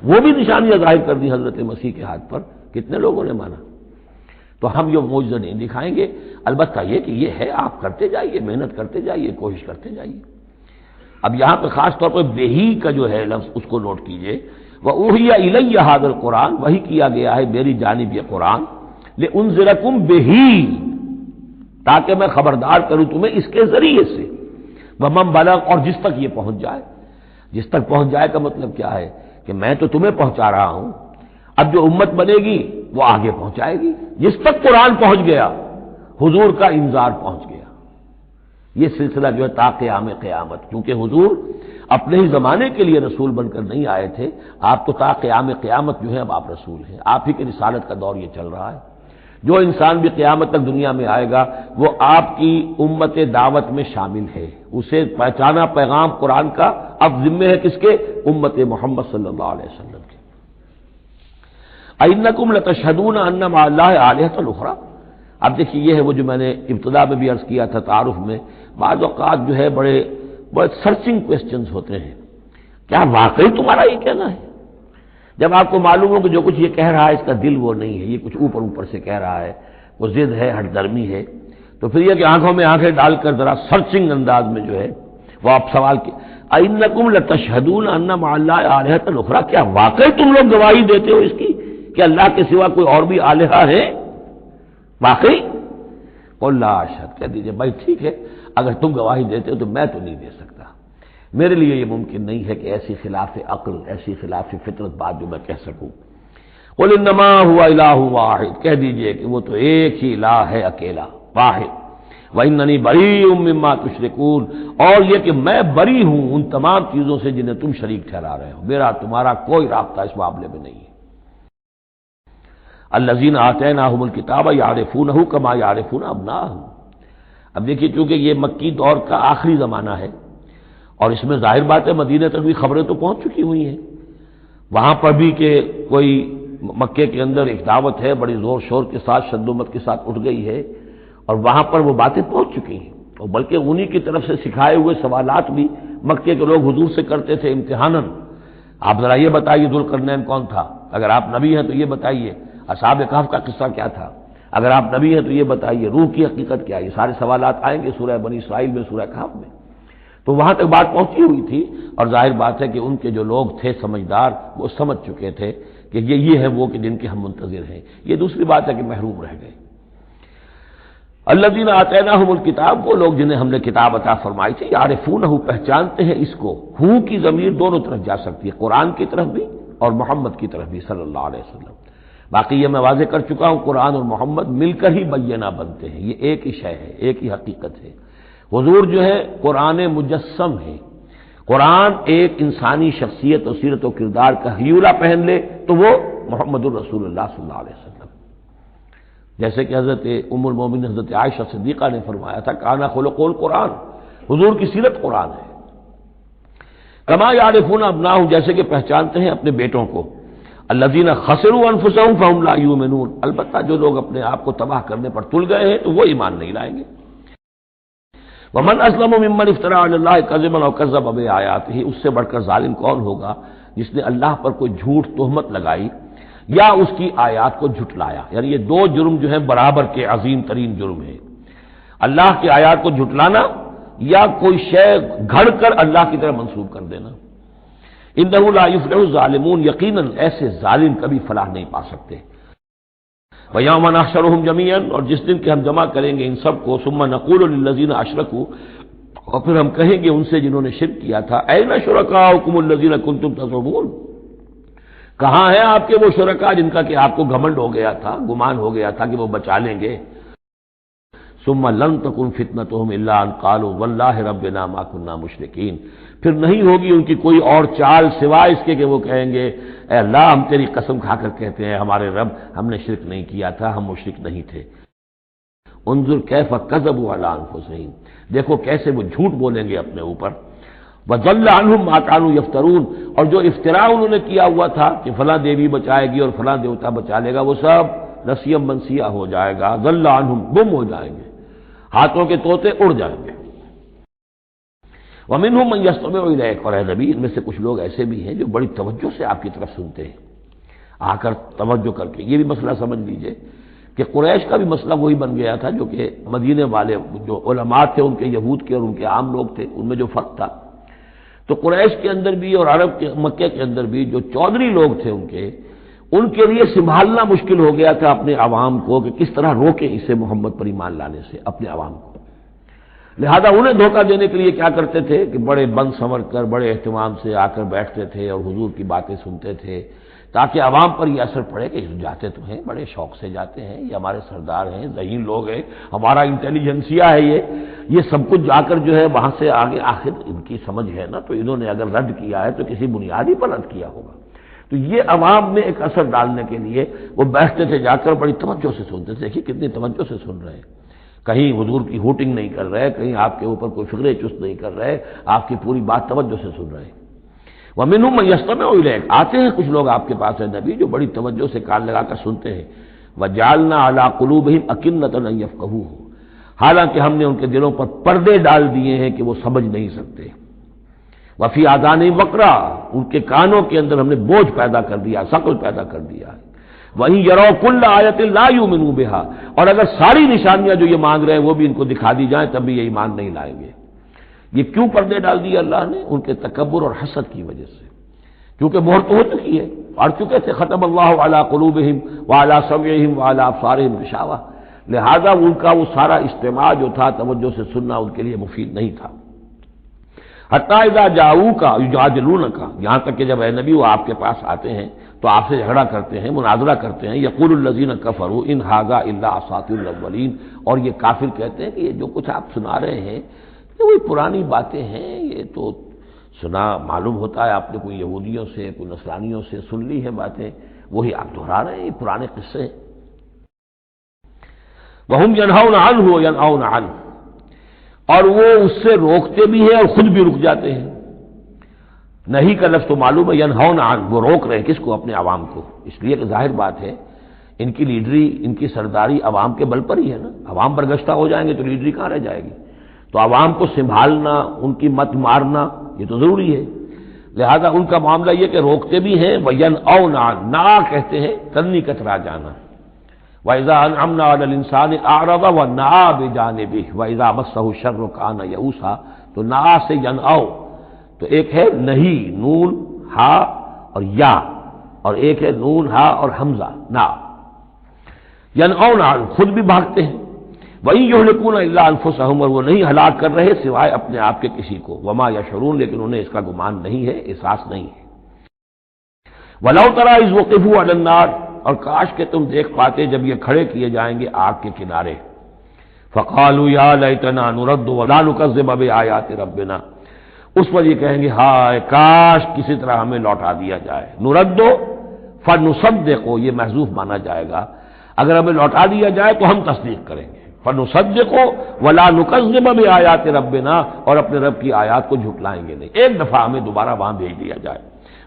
وہ بھی نشانیاں ظاہر کر دی حضرت مسیح کے ہاتھ پر، کتنے لوگوں نے مانا؟ تو ہم یہ معجزہ نہیں دکھائیں گے، البتہ یہ کہ یہ ہے، آپ کرتے جائیے، محنت کرتے جائیے، کوشش کرتے جائیے۔ اب یہاں پہ خاص طور پر بہی کا جو ہے لفظ اس کو نوٹ کیجئے، وَأُوحِيَ إِلَيَّ هَذَا الْقُرْآنُ، وحی کیا گیا ہے میری جانب یہ قرآن، لِأُنذِرَكُم بِهِ، تاکہ میں خبردار کروں تمہیں اس کے ذریعے سے، وَمَن بَلَغَ، اور جس تک یہ پہنچ جائے۔ جس تک پہنچ جائے کا مطلب کیا ہے کہ میں تو تمہیں پہنچا رہا ہوں، اب جو امت بنے گی وہ آگے پہنچائے گی۔ جس تک قرآن پہنچ گیا حضور کا انذار پہنچ گیا۔ یہ سلسلہ جو ہے تا قیام قیامت، کیونکہ حضور اپنے ہی زمانے کے لیے رسول بن کر نہیں آئے تھے، آپ تو تا قیام قیامت جو ہے اب آپ رسول ہیں، آپ ہی کی رسالت کا دور یہ چل رہا ہے۔ جو انسان بھی قیامت تک دنیا میں آئے گا وہ آپ کی امت دعوت میں شامل ہے، اسے پہچانا پیغام قرآن کا اب ذمہ ہے کس کے؟ امت محمد صلی اللہ علیہ وسلم کے۔ اَإِنَّكُمْ لَتَشْهَدُونَ أَنَّ مَعَ اللَّهِ آلِهَةً أُخْرَىٰ، اب دیکھیے یہ ہے وہ جو میں نے ابتدا میں بھی عرض کیا تھا تعارف میں، بعض اوقات جو ہے بڑے سرچنگ کوسچنز ہوتے ہیں، کیا واقعی تمہارا یہ کہنا ہے؟ جب آپ کو معلوم ہو کہ جو کچھ یہ کہہ رہا ہے اس کا دل وہ نہیں ہے، یہ کچھ اوپر اوپر سے کہہ رہا ہے، وہ ضد ہے، ہٹ درمی ہے، تو پھر یہ کہ آنکھوں میں آنکھیں ڈال کر ذرا سرچنگ انداز میں جو ہے وہ آپ سوال کے اِنَّكُمْ لَتَشْهَدُونَ أَنَّ مَعَ اللَّهِ آلِهَةً أُخْرَىٰ، کیا واقعی تم لوگ گواہی دیتے ہو اس کی کہ اللہ کے سوا کوئی اور بھی آلہہ ہے؟ واقعی؟ قُل لَا أَشْهَدُ، کہہ دیجئے بھائی ٹھیک ہے، اگر تم گواہی دیتے ہو تو میں تو نہیں دے سکتا، میرے لیے یہ ممکن نہیں ہے کہ ایسی خلاف عقل، ایسی خلاف فطرت بات جو میں کہہ سکوں۔ قُلْ إِنَّمَا هُوَ إِلَٰهٌ وَاحِدٌ، کہہ دیجئے کہ وہ تو ایک ہی الہ ہے، اکیلا، واحد۔ وَإِنَّنِي بَرِيءٌ مِّمَّا تُشْرِكُونَ، اور یہ کہ میں بری ہوں ان تمام چیزوں سے جنہیں تم شریک ٹھہرا رہے ہو، میرا تمہارا کوئی رابطہ اس معاملے میں نہیں ہے۔ الَّذِينَ آتَيْنَاهُمُ الْكِتَابَ يَعْرِفُونَهُ كَمَا يَعْرِفُونَ أَبْنَاءَهُمْ، اب دیکھیے چونکہ یہ مکی دور کا آخری زمانہ ہے اور اس میں ظاہر بات ہے مدینہ تک بھی خبریں تو پہنچ چکی ہوئی ہیں، وہاں پر بھی کہ کوئی مکے کے اندر ایک دعوت ہے بڑی زور شور کے ساتھ، شد و مت کے ساتھ اٹھ گئی ہے، اور وہاں پر وہ باتیں پہنچ چکی ہیں، اور بلکہ انہی کی طرف سے سکھائے ہوئے سوالات بھی مکے کے لوگ حضور سے کرتے تھے امتحاناً. آپ ذرا یہ بتائیے ذوالقرنین کون تھا؟ اگر آپ نبی ہیں تو یہ بتائیے. اصحاب کہف کا قصہ کیا تھا؟ اگر آپ نبی ہیں تو یہ بتائیے. روح کی حقیقت کیا ہے؟ یہ سارے سوالات آئیں گے سورہ بنی اسرائیل میں، سورہ کہف میں. تو وہاں تک بات پہنچی ہوئی تھی، اور ظاہر بات ہے کہ ان کے جو لوگ تھے سمجھدار وہ سمجھ چکے تھے کہ یہ ہے وہ کہ جن کے ہم منتظر ہیں. یہ دوسری بات ہے کہ محروم رہ گئے. الذین آتیناہم الکتاب، وہ لوگ جنہیں ہم نے کتاب عطا فرمائی تھی، یعرفونہ، پہچانتے ہیں اس کو. ہوں کی ضمیر دونوں طرف جا سکتی ہے، قرآن کی طرف بھی اور محمد کی طرف بھی صلی اللہ علیہ وسلم. باقی یہ میں واضح کر چکا ہوں، قرآن اور محمد مل کر ہی بینہ بنتے ہیں. یہ ایک ہی شے ہے، ایک ہی حقیقت ہے. حضور جو ہے قرآن مجسم ہے. قرآن ایک انسانی شخصیت اور سیرت و کردار کا ہیولہ پہن لے تو وہ محمد الرسول اللہ صلی اللہ علیہ وسلم. جیسے کہ حضرت ام المومنین حضرت عائشہ صدیقہ نے فرمایا تھا کانا خلق القرآن، حضور کی سیرت قرآن ہے. کما یعرفون ابناہم، جیسے کہ پہچانتے ہیں اپنے بیٹوں کو. الذین خسروا انفسهم فهم لا یؤمنون، البتہ جو لوگ اپنے آپ کو تباہ کرنے پر تل گئے ہیں تو وہ ایمان نہیں لائیں گے. ومن اسلم ممن افترى على الله كذبا او كذب بآياته، اس سے بڑھ کر ظالم کون ہوگا جس نے اللہ پر کوئی جھوٹ تہمت لگائی یا اس کی آیات کو جھٹلایا. یعنی یہ دو جرم جو ہیں برابر کے عظیم ترین جرم ہیں، اللہ کی آیات کو جھٹلانا یا کوئی شے گھڑ کر اللہ کی طرف منسوب کر دینا. انہ لا یفلح الظالمون، یقیناً ایسے ظالم کبھی فلاح نہیں پا سکتے. وَيَوْمَ نَحْشُرُهُمْ جَمِيعًا، اور جس دن کہ ہم جمع کریں گے ان سب کو. ثُمَّ نَقُولُ لِلَّذِينَ أَشْرَكُوا، اور پھر ہم کہیں گے ان سے جنہوں نے شرک کیا تھا، أَيْنَ شُرَكَاؤُكُمُ الَّذِينَ كُنتُمْ تَزْعُمُونَ، کہاں ہیں آپ کے وہ شرکاء جن کا کہ آپ کو گھمنڈ ہو گیا تھا، گمان ہو گیا تھا کہ وہ بچا لیں گے. ثُمَّ لَمْ تَكُنْ فِتْنَتُهُمْ إِلَّا أَنْ قَالُوا وَاللَّهِ رَبِّنَا مَا كُنَّا مُشْرِكِينَ، پھر نہیں ہوگی ان کی کوئی اور چال سوائے اس کے کہ وہ کہیں گے اے اللہ ہم تیری قسم کھا کر کہتے ہیں ہمارے رب ہم نے شرک نہیں کیا تھا، ہم مشرک نہیں تھے. انظر کیف کذبوا علی انفسہم، دیکھو کیسے وہ جھوٹ بولیں گے اپنے اوپر. وضل عنہم ما كانوا یفترون، اور جو افتراء انہوں نے کیا ہوا تھا کہ فلاں دیوی بچائے گی اور فلاں دیوتا بچا لے گا، وہ سب نسیم منسیہ ہو جائے گا. ضل عنہم، گم ہو جائیں گے، ہاتھوں کے طوطے اڑ جائیں گے. وَمِنْهُمْ مَنْ يَسْتَمِعُ إِلَيْكَ، اور اے نبی ان میں سے کچھ لوگ ایسے بھی ہیں جو بڑی توجہ سے آپ کی طرف سنتے ہیں، آ کر توجہ کر کے. یہ بھی مسئلہ سمجھ لیجئے کہ قریش کا بھی مسئلہ وہی بن گیا تھا جو کہ مدینے والے جو علماء تھے ان کے یہود کے اور ان کے عام لوگ تھے ان میں جو فرق تھا. تو قریش کے اندر بھی اور عرب کے مکہ کے اندر بھی جو چودھری لوگ تھے ان کے لیے سنبھالنا مشکل ہو گیا تھا اپنے عوام کو کہ کس طرح روکیں اسے محمد پر ایمان لانے سے اپنے عوام کو. لہذا انہیں دھوکہ دینے کے لیے کیا کرتے تھے کہ بڑے بند سنور کر بڑے اہتمام سے آ کر بیٹھتے تھے اور حضور کی باتیں سنتے تھے تاکہ عوام پر یہ اثر پڑے کہ جاتے تو ہیں، بڑے شوق سے جاتے ہیں، یہ ہمارے سردار ہیں، ذہین لوگ ہیں، ہمارا انٹیلیجنسیا ہے، یہ سب کچھ جا کر جو ہے وہاں سے آگے آخر ان کی سمجھ ہے نا، تو انہوں نے اگر رد کیا ہے تو کسی بنیادی پر رد کیا ہوگا. تو یہ عوام میں ایک اثر ڈالنے کے لیے وہ بیٹھتے تھے جا کر بڑی توجہ سے سنتے تھے. دیکھیے کتنی توجہ سے سن رہے ہیں، کہیں حضور کی ہوٹنگ نہیں کر رہے، کہیں آپ کے اوپر کوئی فکرے چست نہیں کر رہے، آپ کی پوری بات توجہ سے سن رہے ہیں. وَمِنْهُمْ مَنْ يَسْتَمِعُ إِلَيْكَ، آتے ہیں کچھ لوگ آپ کے پاس ہے نبی جو بڑی توجہ سے کان لگا کر سنتے ہیں. وَجَعَلْنَا عَلَىٰ قُلُوبِهِمْ أَكِنَّةً أَن يَفْقَهُوهُ، حالانکہ ہم نے ان کے دلوں پر پردے ڈال دیے ہیں کہ وہ سمجھ نہیں سکتے. وَفِي آذَانِهِمْ وَقْرًا، ان کے کانوں کے اندر ہم نے بوجھ پیدا کر دیا، ثقل پیدا کر دیا ہے. وَإِن يَرَوْا كُلَّ آيَةٍ لَا يُؤْمِنُوا بِهَا، اور اگر ساری نشانیاں جو یہ مانگ رہے ہیں وہ بھی ان کو دکھا دی جائیں تب بھی یہ ایمان نہیں لائیں گے. یہ کیوں پردے ڈال دیے اللہ نے؟ ان کے تکبر اور حسد کی وجہ سے، کیونکہ مہر تو ہو چکی ہے، پڑھ چکے تھے ختم اللہ علی قلوبہم وعلی سمعہم وعلی ابصارہم غشاوہ. لہذا ان کا وہ سارا اجتماع جو تھا توجہ سے سننا ان کے لیے مفید نہیں تھا. حتی اذا جاؤوک یجادلونک، یہاں تک کہ جب اے نبی وہ آپ کے پاس آتے ہیں تو آپ سے جھگڑا کرتے ہیں، مناظرہ کرتے ہیں. یقول الذین کفروا ان ھذا الا اساطیر الاولین، اور یہ کافر کہتے ہیں کہ یہ جو کچھ آپ سنا رہے ہیں یہ وہی پرانی باتیں ہیں، یہ تو سنا معلوم ہوتا ہے آپ نے کوئی یہودیوں سے کوئی نصرانیوں سے سن لی ہے باتیں، وہی آپ دہرا رہے ہیں، یہ پرانے قصے ہیں. وَهُمْ يَنْهَوْنَ عَنْهُ وَيَنْأَوْنَ عَنْهُ، اور وہ اس سے روکتے بھی ہیں اور خود بھی رک جاتے ہیں. نہیں کا لفظ تو معلوم ہے، ینہون عن، وہ روک رہے ہیں کس کو؟ اپنے عوام کو. اس لیے کہ ظاہر بات ہے ان کی لیڈری، ان کی سرداری عوام کے بل پر ہی ہے نا. عوام برگشتہ ہو جائیں گے تو لیڈری کہاں رہ جائے گی؟ تو عوام کو سنبھالنا، ان کی مت مارنا یہ تو ضروری ہے۔ لہذا ان کا معاملہ یہ کہ روکتے بھی ہیں، وَيَنْأَوْنَا، نا کہتے ہیں تنی کترا جانا، وَإِذَا أَنْعَمْنَا عَلَى الْإِنسَانِ أَعْرَضَ وَنَأَىٰ بِجَانِبِهِ وَإِذَا مَسَّهُ الشَّرُّ كَانَ يَئُوسًا، تو نا سے ینعو، تو ایک ہے نہیں، نون ہا اور یا، اور ایک ہے نون ہا اور حمزہ نا، ینعونا خود بھی بھاگتے ہیں، وَإِن يُهْلِكُونَ إِلَّا أَنفُسَهُمْ، اور وہ نہیں ہلاک کر رہے سوائے اپنے آپ کے کسی کو، وما یشعرون، لیکن انہیں اس کا گمان نہیں ہے، احساس نہیں ہے۔ وَلَوْ تَرَىٰ إِذْ وُقِفُوا عَلَى النَّارِ، اور کاش کہ تم دیکھ پاتے جب یہ کھڑے کیے جائیں گے آگ کے کنارے، فَقَالُوا يَا لَيْتَنَا نُرَدُّ وَلَا نُكَذِّبَ بِآيَاتِ رَبِّنَا، اس پر یہ کہیں گے ہائے کاش کسی طرح ہمیں لوٹا دیا جائے، نُرَدُّ فَنُصَدِّقُ، یہ محذوف مانا جائے گا، اگر ہمیں لوٹا دیا جائے تو ہم تصدیق کریں گے، فَنُصَدِّقُ وَلَا نُكَذِّبَ بِآيَاتِ رَبِّنَا، اور اپنے رب کی آیات کو جھٹلائیں گے نہیں، ایک دفعہ ہمیں دوبارہ وہاں بھیج دیا جائے،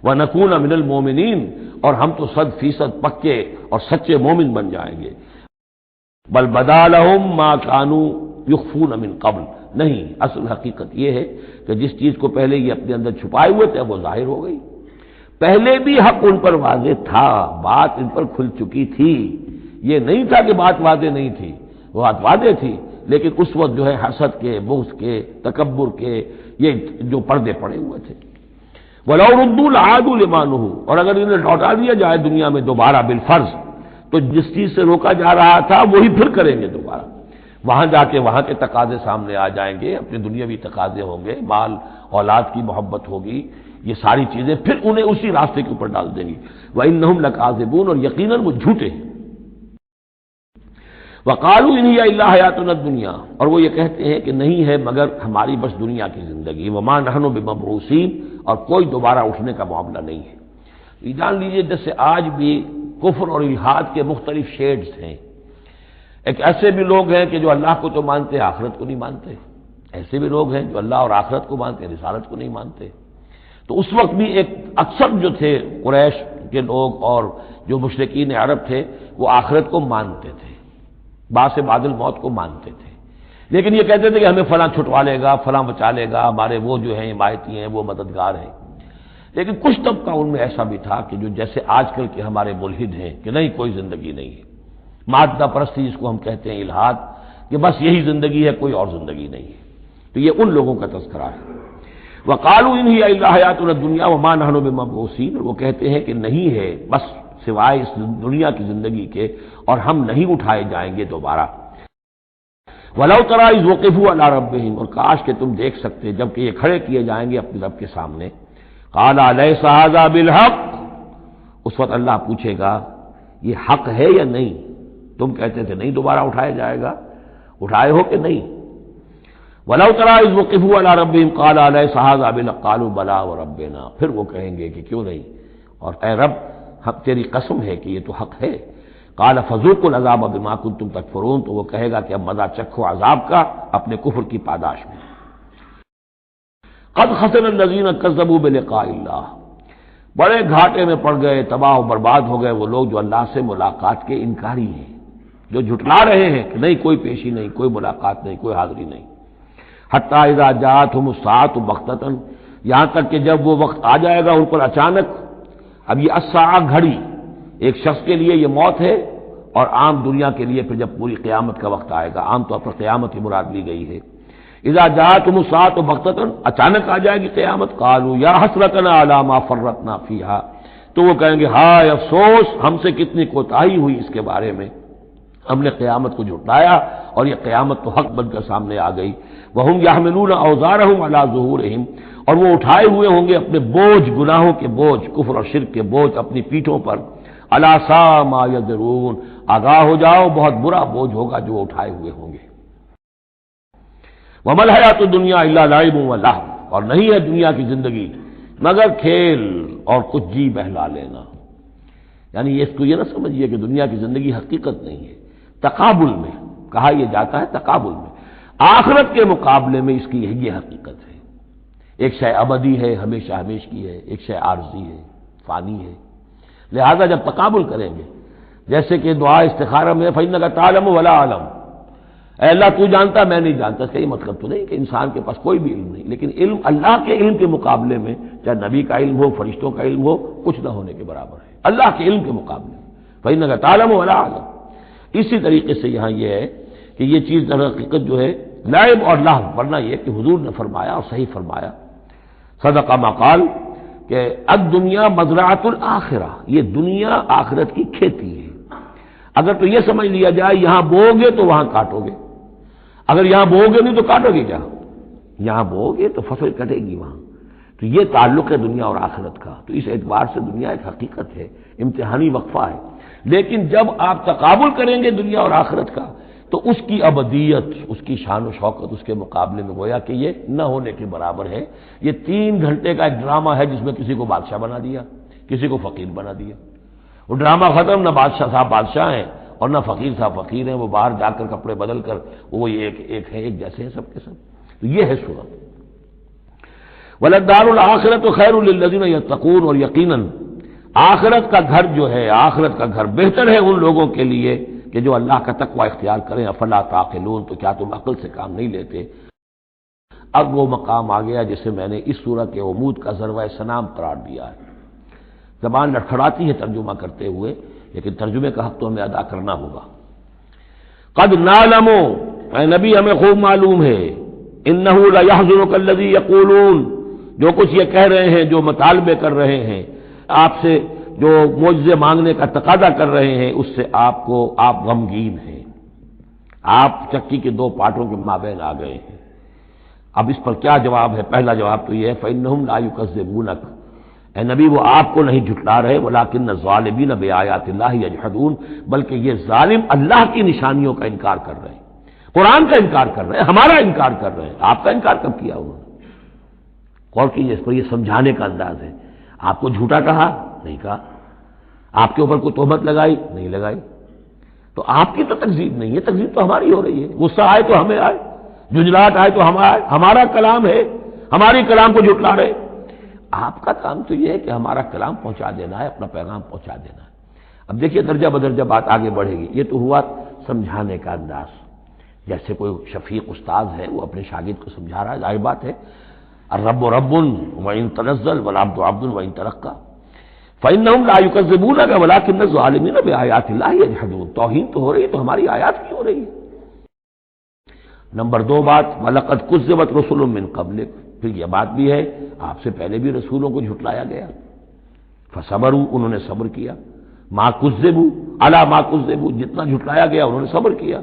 وَنَكُونَ مِنَ الْمُؤْمِنِينَ، اور ہم تو 100% پکے اور سچے مومن بن جائیں گے، بل بدا لهم ما كانوا يخفون من قبل، نہیں، اصل حقیقت یہ ہے کہ جس چیز کو پہلے یہ اپنے اندر چھپائے ہوئے تھے وہ ظاہر ہو گئی، پہلے بھی حق ان پر واضح تھا، بات ان پر کھل چکی تھی، یہ نہیں تھا کہ بات واضح نہیں تھی، وہ بات واضح تھی، لیکن اس وقت جو ہے حسد کے، بغض کے، تکبر کے یہ جو پردے پڑے ہوئے تھے۔ وَلَوْ رُدُّوا لَعَادُوا لِمَا نُهُوا، اور اگر انہیں لوٹا دیا جائے دنیا میں دوبارہ بالفرض، تو جس چیز سے روکا جا رہا تھا وہی پھر کریں گے دوبارہ، وہاں جا کے وہاں کے تقاضے سامنے آ جائیں گے، اپنے دنیاوی تقاضے ہوں گے، مال اولاد کی محبت ہوگی، یہ ساری چیزیں پھر انہیں اسی راستے کے اوپر ڈال دیں گی، وَإِنَّهُمْ لَكَاذِبُونَ، اور یقیناً وہ جھوٹے ہیں۔ وَقَالُوا إِنْ هِيَ إِلَّا حَيَاتُنَا الدُّنْيَا، اور وہ یہ کہتے ہیں کہ نہیں ہے مگر ہماری بس دنیا کی زندگی، وَمَا نَحْنُ بِمَبْعُوثِينَ، اور کوئی دوبارہ اٹھنے کا معاملہ نہیں ہے۔ یہ جان لیجئے جیسے آج بھی کفر اور الحاد کے مختلف شیڈز ہیں، ایک ایسے بھی لوگ ہیں کہ جو اللہ کو تو مانتے آخرت کو نہیں مانتے، ایسے بھی لوگ ہیں جو اللہ اور آخرت کو مانتے رسالت کو نہیں مانتے۔ تو اس وقت بھی ایک اکثر جو تھے قریش کے لوگ اور جو مشرکین عرب تھے وہ آخرت کو مانتے تھے، بعد سے بعد الموت کو مانتے تھے، لیکن یہ کہتے تھے کہ ہمیں فلاں چھٹوا لے گا، فلاں بچا لے گا، ہمارے وہ جو ہیں حمایتی ہیں، وہ مددگار ہیں۔ لیکن کچھ طبقہ ان میں ایسا بھی تھا کہ جو جیسے آج کل کے ہمارے ملحد ہیں کہ نہیں کوئی زندگی نہیں ہے، مادہ پرستی جس کو ہم کہتے ہیں الحاد، کہ بس یہی زندگی ہے، کوئی اور زندگی نہیں ہے، تو یہ ان لوگوں کا تذکرہ ہے۔ وَقَالُوا إِنْ هِيَ إِلَّا حَيَاتُنَا الدُّنْيَا وَمَا نَحْنُ بِمَبْعُوثِينَ، وہ کہتے ہیں کہ نہیں ہے بس سوائے اس دنیا کی زندگی کے، اور ہم نہیں اٹھائے جائیں گے دوبارہ۔ وَلَوْ تَرَىٰ إِذْ وُقِفُوا عَلَىٰ رَبِّهِمْ، اور کاش کہ تم دیکھ سکتے جبکہ یہ کھڑے کیے جائیں گے اپنے رب کے سامنے، قَالَ أَلَيْسَ هَٰذَا بِالْحَقِّ، اس وقت اللہ پوچھے گا یہ حق ہے یا نہیں؟ تم کہتے تھے نہیں دوبارہ اٹھایا جائے گا، اٹھائے ہو کہ نہیں؟ وَلَوْ تَرَىٰ إِذْ وُقِفُوا عَلَىٰ رَبِّهِمْ قَالَ أَلَيْسَ هَٰذَا بِالْحَقِّ قَالُوا بَلَىٰ وَرَبِّنَا، پھر وہ کہیں گے کہ کیوں نہیں، اور اے رب حق تیری قسم ہے کہ یہ تو حق ہے۔ قال فذوقوا العذاب بما كنتم تکفرون، تو وہ کہے گا کہ اب مزہ چکھو عذاب کا اپنے کفر کی پاداش میں۔ قد خسر الذين كذبوا بلقاء الله، بڑے گھاٹے میں پڑ گئے، تباہ و برباد ہو گئے وہ لوگ جو اللہ سے ملاقات کے انکاری ہیں، جو جھٹلا رہے ہیں کہ نہیں کوئی پیشی نہیں، کوئی ملاقات نہیں، کوئی حاضری نہیں۔ حتی اذا جاءتهم الساعة بغتة، یہاں تک کہ جب وہ وقت آ جائے گا ان پر اچانک۔ اب یہ الساعہ گھڑی ایک شخص کے لیے یہ موت ہے، اور عام دنیا کے لیے پھر جب پوری قیامت کا وقت آئے گا، عام طور پر قیامت ہی مراد لی گئی ہے۔ اذا جاءتهم الساعة بغتة، اچانک آ جائے گی قیامت، قالوا یا حسرتنا علی ما فرطنا فیہا، تو وہ کہیں گے ہائے افسوس ہم سے کتنی کوتاہی ہوئی اس کے بارے میں، ہم نے قیامت کو جھٹلایا اور یہ قیامت تو حق بن کر سامنے آ گئی۔ وَهُمْ يَحْمِلُونَ أَوْزَارَهُمْ عَلَىٰ ظُهُورِهِمْ، اور وہ اٹھائے ہوئے ہوں گے اپنے بوجھ، گناہوں کے بوجھ، کفر اور شرک کے بوجھ اپنی پیٹھوں پر۔ أَلَا سَاءَ مَا يَزِرُونَ، آگاہ ہو جاؤ بہت برا بوجھ ہوگا جو وہ اٹھائے ہوئے ہوں گے۔ وَمَا الْحَيَاةُ الدُّنْيَا إِلَّا لَعِبٌ وَلَهْوٌ، اور نہیں ہے دنیا کی زندگی مگر کھیل اور کچھ جی بہلا لینا، یعنی اس کو یہ نہ سمجھیے کہ دنیا کی زندگی حقیقت نہیں ہے، تقابل میں کہا یہ جاتا ہے، تقابل میں آخرت کے مقابلے میں اس کی یہ حقیقت ہے، ایک شے ابدی ہے، ہمیشہ ہمیش کی ہے، ایک شے عارضی ہے، فانی ہے۔ لہذا جب تقابل کریں گے، جیسے کہ دعا استخارہ میں فَإِنَّكَ تَعْلَمُ وَلَا أَعْلَمُ، اے اللہ تو جانتا میں نہیں جانتا، اس کا یہ مطلب تو نہیں کہ انسان کے پاس کوئی بھی علم نہیں، لیکن علم اللہ کے علم کے مقابلے میں چاہے نبی کا علم ہو، فرشتوں کا علم ہو، کچھ نہ ہونے کے برابر ہے اللہ کے علم کے مقابلے میں۔ فإنک تعلم ولا اعلم۔ اسی طریقے سے یہاں یہ ہے کہ یہ چیز در حقیقت جو ہے لعب اور لہو، ورنہ یہ کہ حضور نے فرمایا اور صحیح فرمایا، صدق ما قال، کہ الدنیا مزرعۃ الآخرہ، یہ دنیا آخرت کی کھیتی ہے۔ اگر تو یہ سمجھ لیا جائے یہاں بو گے تو وہاں کاٹو گے، اگر یہاں بو گے نہیں تو کاٹو گے کیا؟ یہاں بو گے تو فصل کٹے گی وہاں۔ تو یہ تعلق ہے دنیا اور آخرت کا، تو اس اعتبار سے دنیا ایک حقیقت ہے، امتحانی وقفہ ہے، لیکن جب آپ تقابل کریں گے دنیا اور آخرت کا تو اس کی ابدیت، اس کی شان و شوکت اس کے مقابلے میں گویا کہ یہ نہ ہونے کے برابر ہے۔ یہ 3 گھنٹے کا ایک ڈرامہ ہے جس میں کسی کو بادشاہ بنا دیا، کسی کو فقیر بنا دیا، وہ ڈرامہ ختم، نہ بادشاہ صاحب بادشاہ ہیں اور نہ فقیر صاحب فقیر ہیں، وہ باہر جا کر کپڑے بدل کر وہ ایک ہے، ایک جیسے ہیں سب کے سب۔ تو یہ ہے صورت۔ وَلَلدَّارُ الْآخِرَةُ خَيْرٌ لِّلَّذِينَ يَتَّقُونَ، اور یقیناً آخرت کا گھر جو ہے، آخرت کا گھر بہتر ہے ان لوگوں کے لیے کہ جو اللہ کا تقوی اختیار کریں۔ افلا تعقلون، تو کیا تم عقل سے کام نہیں لیتے؟ اب وہ مقام آ گیا جسے میں نے اس سورہ کے عمود کا ذروہ سنام قرار دیا ہے۔ زبان لڑکھڑاتی ہے ترجمہ کرتے ہوئے، لیکن ترجمے کا حق تو ہمیں ادا کرنا ہوگا۔ قد نعلم، اے نبی ہمیں خوب معلوم ہے، انہ لیحزنک الذی یقولون، جو کچھ یہ کہہ رہے ہیں، جو مطالبے کر رہے ہیں آپ سے، جو معجزے مانگنے کا تقاضا کر رہے ہیں، اس سے آپ غمگین ہیں، آپ چکی کے 2 پارٹوں کے مابین آ گئے ہیں۔ اب اس پر کیا جواب ہے؟ پہلا جواب تو یہ ہے فإنہم لا یکذبونک، اے نبی وہ آپ کو نہیں جھٹلا رہے، ولکن الظالمین بآیات اللہ یجحدون، بلکہ یہ ظالم اللہ کی نشانیوں کا انکار کر رہے ہیں، قرآن کا انکار کر رہے ہیں، ہمارا انکار کر رہے ہیں۔ آپ کا انکار کب کیا انہوں نے؟ غور کیجیے، اس پر یہ سمجھانے کا انداز ہے۔ آپ کو جھوٹا کہا؟ نہیں کہا۔ آپ کے اوپر کوئی تہمت لگائی؟ نہیں لگائی۔ تو آپ کی تو تکذیب نہیں ہے، تکذیب تو ہماری ہو رہی ہے۔ غصہ آئے تو ہمیں آئے، جھنجھلاہٹ آئے تو ہمیں آئے، ہمارا کلام ہے، ہماری کلام کو جھٹلا رہے۔ آپ کا کام تو یہ ہے کہ ہمارا کلام پہنچا دینا ہے، اپنا پیغام پہنچا دینا ہے۔ اب دیکھیے درجہ بدرجہ بات آگے بڑھے گی۔ یہ تو ہوا سمجھانے کا انداز، جیسے کوئی شفیق استاذ ہے وہ اپنے شاگرد کو سمجھا رہا ہے، ظاہر بات ہے الرب رب وإن تنزل والعبد عبد وإن ترقى فإنهم لا يكذبونك ولكن الظالمين بآيات الله يجحدون۔ توہین تو ہو رہی ہے، تو ہماری آیات کی ہو رہی ہے۔ نمبر 2 بات، وَلَقَدْ كُذِّبَتْ رُسُلٌ مِّن قَبْلِكَ، پھر یہ بات بھی ہے آپ سے پہلے بھی رسولوں کو جھٹلایا گیا، فصبروا، انہوں نے صبر کیا، ما كذبوا علی ما كذبوا، جتنا جھٹلایا گیا انہوں نے صبر کیا،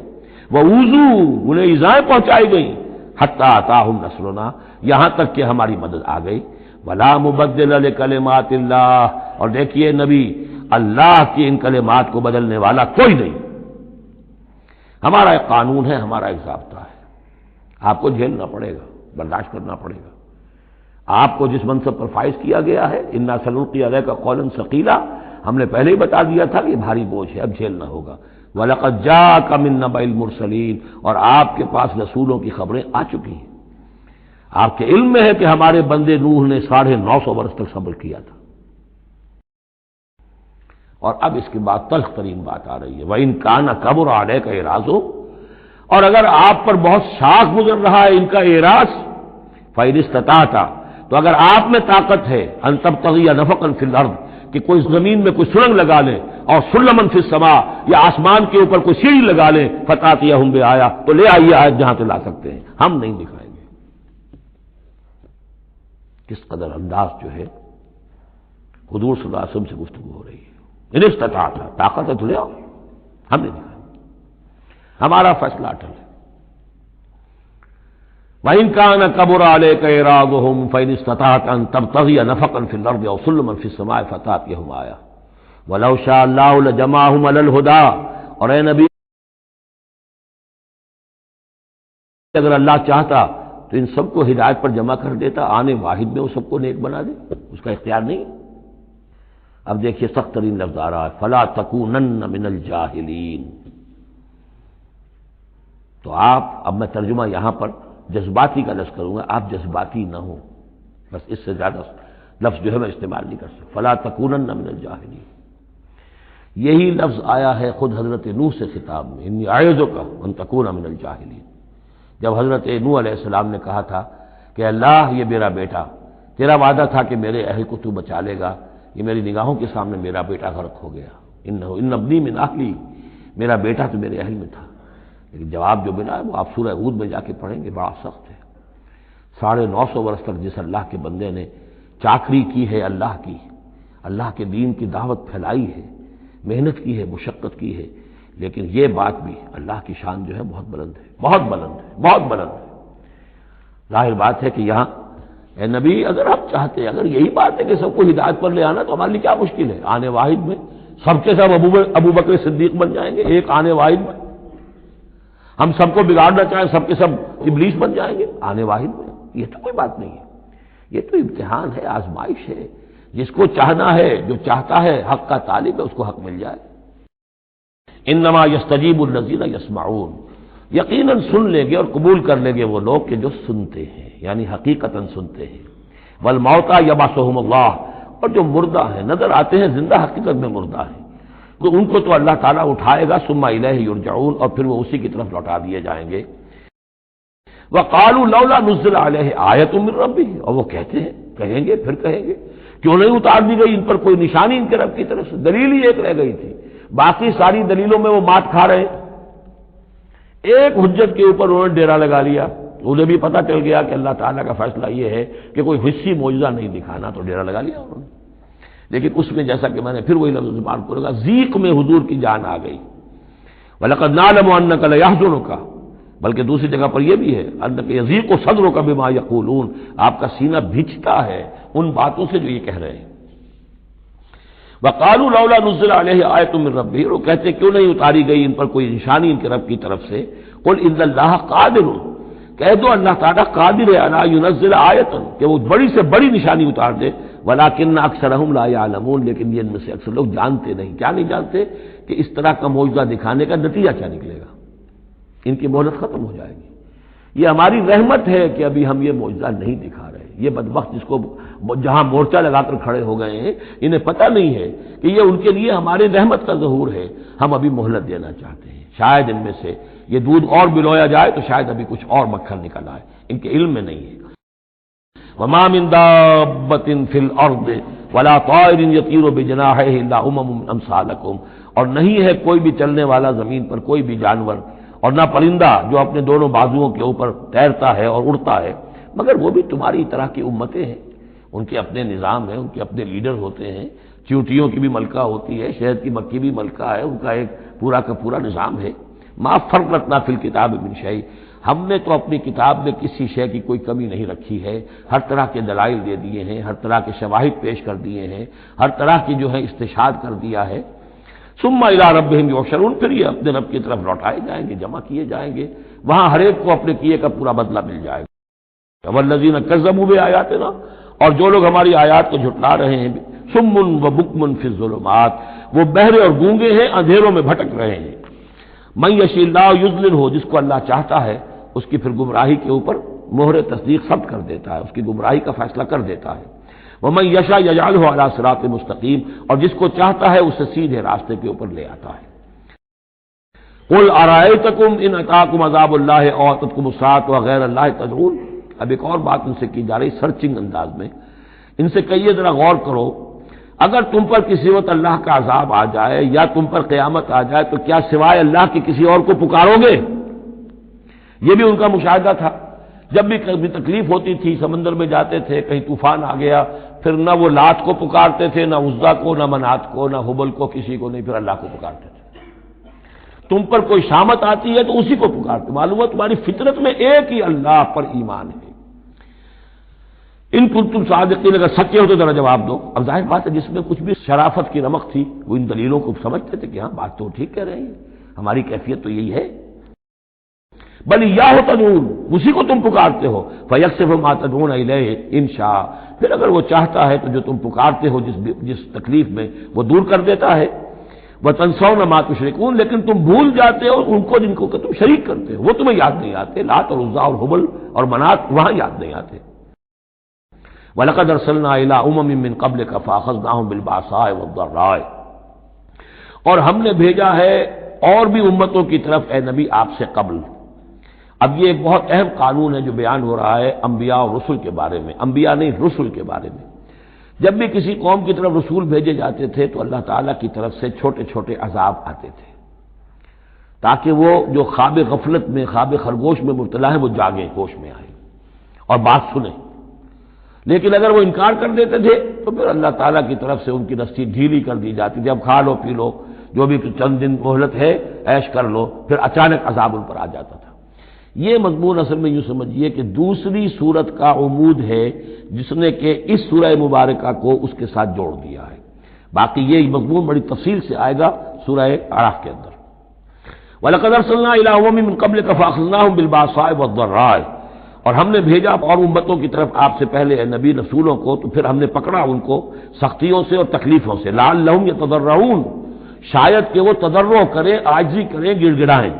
وَأُوذُوا، انہیں ایذائیں پہنچائی گئیں، حتی اتاہم نصرنا، یہاں تک کہ ہماری مدد آ گئی، ولا مبدل لکلمات اللہ، اور دیکھیے نبی اللہ کی ان کلمات کو بدلنے والا کوئی نہیں۔ ہمارا ایک قانون ہے، ہمارا ایک ضابطہ ہے، آپ کو جھیلنا پڑے گا، برداشت کرنا پڑے گا۔ آپ کو جس منصب پر فائز کیا گیا ہے، انا سنلقی علیک قولا ثقیلا، ہم نے پہلے ہی بتا دیا تھا کہ یہ بھاری بوجھ ہے، اب جھیلنا ہوگا۔ وَلَقَدْ جَاءَكَ مِن نَّبَإِ الْمُرْسَلِينَ، اور آپ کے پاس رسولوں کی خبریں آ چکی ہیں۔ آپ کے علم میں ہے کہ ہمارے بندے نوح نے 950 برس تک صبر کیا تھا، اور اب اس کے بعد تلخ ترین بات آ رہی ہے، وَإِن كَانَ كَبُرَ عَلَيْكَ إِعْرَاضُهُ، اور اگر آپ پر بہت شاق گزر رہا ہے ان کا اعراض، فَإِنِ اسْتَطَعْتَ، تو اگر آپ میں طاقت ہے، أَن تَبْتَغِيَ نَفَقًا فِي الْأَرْضِ، کہ کوئی زمین میں کوئی سرنگ لگا لے، اور سلمًا فی السماء، یا آسمان کے اوپر کوئی سیڑھی لگا لے، فَتَأْتِيَهُم بِآیَةٍ، تو لے آئیے آیت جہاں سے لا سکتے ہیں، ہم نہیں دکھائیں گے۔ کس قدر انداز جو ہے حضور صلی اللہ علیہ وسلم سے گفتگو ہو رہی ہے۔ ان استطاعت، طاقت ہے تو لے آؤ، ہم نہیں دکھائیں گے، ہمارا فیصلہ اٹل ہے۔ وَإِن كَانَ كَبُرَ عَلَيْكَ إِعْرَاضُهُمْ فَإِنِ اسْتَطَعْتَ أَن تَبْتَغِيَ نَفَقًا فِي الْأَرْضِ أَوْ سُلَّمًا فِي السَّمَاءِ فَتَأْتِيَهُمْ آیَةٌ وَلَوْ شَاءَ اللَّهُ لَجَمَعَهُمْ عَلَى الْهُدَىٰ، اور اے نبی اگر اللہ چاہتا تو ان سب کو ہدایت پر جمع کر دیتا، آنے واحد میں وہ سب کو نیک بنا دے، اس کا اختیار نہیں۔ اب دیکھیے سخت ترین لفظ آ رہا ہے، فَلَا تَكُونَنَّ مِنَ الْجَاهِلِينَ۔ تو آپ، اب میں ترجمہ یہاں پر جذباتی کا لفظ کروں گا، آپ جذباتی نہ ہوں، بس اس سے زیادہ لفظ جو ہے میں استعمال نہیں کر سکتا۔ فَلَا تَكُونَنَّ مِنَ الْجَاهِلِينَ، یہی لفظ آیا ہے خود حضرت نوح سے خطاب میں، انی اعوذک ان تکون من الجاہلین، جب حضرت نوح علیہ السلام نے کہا تھا کہ اللہ یہ میرا بیٹا، تیرا وعدہ تھا کہ میرے اہل کو تو بچا لے گا، یہ میری نگاہوں کے سامنے میرا بیٹا غرق ہو گیا، ان ابنی من اہلی، میرا بیٹا تو میرے اہل میں تھا۔ لیکن جواب جو ملا ہے وہ آپ سورہ ہود میں جا کے پڑھیں گے، بڑا سخت ہے۔ 950 برس تک جس اللہ کے بندے نے چاکری کی ہے اللہ کے دین کی دعوت پھیلائی ہے، محنت کی ہے، مشقت کی ہے، لیکن یہ بات بھی اللہ کی شان جو ہے بہت بلند ہے، بہت بلند ہے، بہت بلند ہے۔ ظاہر بات ہے کہ یہاں اے نبی اگر آپ چاہتے ہیں، اگر یہی بات ہے کہ سب کو ہدایت پر لے آنا، تو ہمارے لیے کیا مشکل ہے؟ آنے واحد میں سب کے سب ابو بکر صدیق بن جائیں گے، ایک آنے واحد میں ہم سب کو بگاڑنا چاہیں سب کے سب ابلیس بن جائیں گے آنے واحد میں، یہ تو کوئی بات نہیں ہے، یہ تو امتحان ہے، آزمائش ہے۔ جس کو چاہنا ہے، جو چاہتا ہے، حق کا طالب ہے، اس کو حق مل جائے۔ انما یستجیب الذین یسمعون، یقیناً سن لیں گے اور قبول کر لیں گے وہ لوگ کہ جو سنتے ہیں، یعنی حقیقتاً سنتے ہیں۔ والموتى یبعثهم اللہ، اور جو مردہ ہیں نظر آتے ہیں زندہ، حقیقت میں مردہ ہیں، تو ان کو تو اللہ تعالیٰ اٹھائے گا، ثم الیہ یرجعون، اور پھر وہ اسی کی طرف لوٹا دیے جائیں گے۔ وقالوا لولا نزل علیہ آیۃ من ربہ، اور وہ کہتے ہیں، کہیں گے پھر کہیں گے، کیوں نہیں اتار دی گئی ان پر کوئی نشانی ان کے رب کی طرف سے؟ دلیل ہی ایک رہ گئی تھی، باقی ساری دلیلوں میں وہ مات کھا رہے ہیں۔ ایک حجت کے اوپر انہوں نے ڈیرا لگا لیا، انہیں بھی پتہ چل گیا کہ اللہ تعالیٰ کا فیصلہ یہ ہے کہ کوئی حصی معجزہ نہیں دکھانا، تو ڈیرا لگا لیا انہوں نے۔ لیکن اس میں جیسا کہ میں نے پھر وہی لفظ زبان کو لگا، ذیق میں حضور کی جان آ گئی۔ وَلَقَدْ نَعْلَمُ أَنَّكَ لَيَحْزُنُكَ، بلکہ دوسری جگہ پر یہ بھی ہے، أَنَّكَ يَضِيقُ صَدْرُكَ بِمَا يَقُولُونَ، آپ کا سینہ بھیجتا ہے ان باتوں سے جو یہ کہہ رہے ہیں۔ وَقَالُوا لَوْلَا نُزِّلَ عَلَيْهِ آیَةٌ مِّن رَّبِّهِ، وہ کہتے کیوں نہیں اتاری گئی ان پر کوئی نشانی ان کے رب کی طرف سے۔ قُلْ إِنَّ اللَّهَ قَادِرٌ، کہہ دو اللہ تعالیٰ قادر ہے علی ينزل آیۃ، کہ وہ بڑی سے بڑی نشانی اتار دے، ولکن اکثرهم لا يعلمون، لیکن یہ ان میں سے اکثر لوگ جانتے نہیں۔ کیا نہیں جانتے؟ کہ اس طرح کا معجزہ دکھانے کا نتیجہ کیا نکلے گا، ان کی مہلت ختم ہو جائے گی۔ یہ ہماری رحمت ہے کہ ابھی ہم یہ معجزہ نہیں دکھا رہے۔ یہ بدبخت جس کو جہاں مورچہ لگا کر کھڑے ہو گئے ہیں، انہیں پتہ نہیں ہے کہ یہ ان کے لیے ہماری رحمت کا ظہور ہے، ہم ابھی مہلت دینا چاہتے ہیں، شاید ان میں سے یہ دودھ اور بلویا جائے تو شاید ابھی کچھ اور مکھن نکل آئے، ان کے علم میں نہیں ہے۔ وَمَا مِن دَابَّةٍ فِي الْأَرْضِ وَلَا طَائِرٍ يَطِيرُ بِجَنَاحَيْهِ إِلَّا أُمَمٌ أَمْثَالُكُمْ، اور نہیں ہے کوئی بھی چلنے والا زمین پر، کوئی بھی جانور، اور نہ پرندہ جو اپنے دونوں بازوؤں کے اوپر تیرتا ہے اور اڑتا ہے، مگر وہ بھی تمہاری طرح کی امتیں ہیں، ان کے اپنے نظام ہیں، ان کے اپنے لیڈر ہوتے ہیں، چیونٹیوں کی بھی ملکہ ہوتی ہے، شہد کی مکھی بھی ملکہ ہے، ان کا ایک پورا کا پورا نظام ہے۔ ما فرقنا فی الکتاب من شیء، ہم نے تو اپنی کتاب میں کسی شے کی کوئی کمی نہیں رکھی ہے، ہر طرح کے دلائل دے دیے ہیں، ہر طرح کے شواہد پیش کر دیے ہیں، ہر طرح کی جو ہے استشہاد کر دیا ہے۔ ثم الی ربہم یحشرون، پھر یہ اپنے رب کی طرف لوٹائے جائیں گے، جمع کیے جائیں گے، وہاں ہر ایک کو اپنے کیے کا پورا بدلہ مل جائے گا۔ والذین کذبوا بآیاتنا، اور جو لوگ ہماری آیات کو جھٹلا رہے ہیں، صم و بکم فی الظلمات، وہ بہرے اور گونگے ہیں، اندھیروں میں بھٹک رہے ہیں۔ من یشاء اللہ یضللہ، جس کو اللہ چاہتا ہے اس کی پھر گمراہی کے اوپر مہر تصدیق ثبت کر دیتا ہے، اس کی گمراہی کا فیصلہ کر دیتا ہے۔ ومن یشاء یجعلہ علی صراط مستقیم، اور جس کو چاہتا ہے اسے سیدھے راستے کے اوپر لے آتا ہے۔ قل ارأیتکم ان اتاکم عذاب اللہ او اتتکم الساعۃ وغیر اللہ تدعون، اب ایک اور بات ان سے کی جا رہی سرچنگ انداز میں، ان سے کہیے ذرا غور کرو، اگر تم پر کسی وقت اللہ کا عذاب آ جائے یا تم پر قیامت آ جائے تو کیا سوائے اللہ کے کسی اور کو پکارو گے؟ یہ بھی ان کا مشاہدہ تھا، جب بھی کبھی تکلیف ہوتی تھی سمندر میں جاتے تھے، کہیں طوفان آ گیا، پھر نہ وہ لات کو پکارتے تھے، نہ عزا کو، نہ منات کو، نہ حبل کو، کسی کو نہیں، پھر اللہ کو پکارتے تھے۔ تم پر کوئی شامت آتی ہے تو اسی کو پکارتے، معلوم ہے تمہاری فطرت میں ایک ہی اللہ پر ایمان ہے۔ ان کنتم صادقین، اگر سچے ہو تو ذرا جواب دو۔ اب ظاہر بات ہے جس میں کچھ بھی شرافت کی رمق تھی وہ ان دلیلوں کو سمجھتے تھے کہ ہاں بات تو ٹھیک کہہ رہے ہیں، ہماری کیفیت تو یہی ہے۔ بل یاہ تدعون، اسی کو تم پکارتے ہو، فیکشف ما تدعون الیہ ان شاء، پھر اگر وہ چاہتا ہے تو جو تم پکارتے ہو جس تکلیف میں وہ دور کر دیتا ہے۔ وتنسون ما تشرکون، لیکن تم بھول جاتے ہو ان کو جن کو کہ تم شریک کرتے ہو، وہ تمہیں یاد نہیں آتے، لات اور عزا اور حبل اور منات وہاں یاد نہیں آتے۔ وَلَقَدْ أَرْسَلْنَا إِلَىٰ أُمَمٍ مِّن قَبْلِكَ فَأَخَذْنَاهُم بِالْبَأْسَاءِ وَالضَّرَّاءِ، اور ہم نے بھیجا ہے اور بھی امتوں کی طرف اے نبی آپ سے قبل۔ اب یہ ایک بہت اہم قانون ہے جو بیان ہو رہا ہے انبیاء اور رسل کے بارے میں، انبیاء نہیں رسل کے بارے میں۔ جب بھی کسی قوم کی طرف رسول بھیجے جاتے تھے تو اللہ تعالیٰ کی طرف سے چھوٹے چھوٹے عذاب آتے تھے تاکہ وہ جو خواب غفلت میں، خواب خرگوش میں مبتلا ہے، وہ جاگیں، ہوش میں آئیں اور بات سنیں۔ لیکن اگر وہ انکار کر دیتے تھے تو پھر اللہ تعالیٰ کی طرف سے ان کی رسی ڈھیلی کر دی جاتی تھی، اب کھا لو پی لو، جو بھی چند دن مہلت ہے عیش کر لو، پھر اچانک عذاب ان پر آ جاتا تھا۔ یہ مضمون اصل میں یوں سمجھیے کہ دوسری سورت کا عمود ہے جس نے کہ اس سورہ مبارکہ کو اس کے ساتھ جوڑ دیا ہے۔ باقی یہ مضمون بڑی تفصیل سے آئے گا سورہ اعراف کے اندر۔ وَلَقَدْ أَرْسَلْنَا إِلَىٰ أُمَمٍ مِّن قَبْلِكَ فَأَخَذْنَاهُم بِالْبَأْسَاءِ وَالضَّرَّاءِ، اور ہم نے بھیجا اور امتوں کی طرف آپ سے پہلے نبی رسولوں کو، تو پھر ہم نے پکڑا ان کو سختیوں سے اور تکلیفوں سے، لعلہم یتضرعون، شاید کہ وہ تضرع کریں، عاجزی کریں، گڑ گڑائیں۔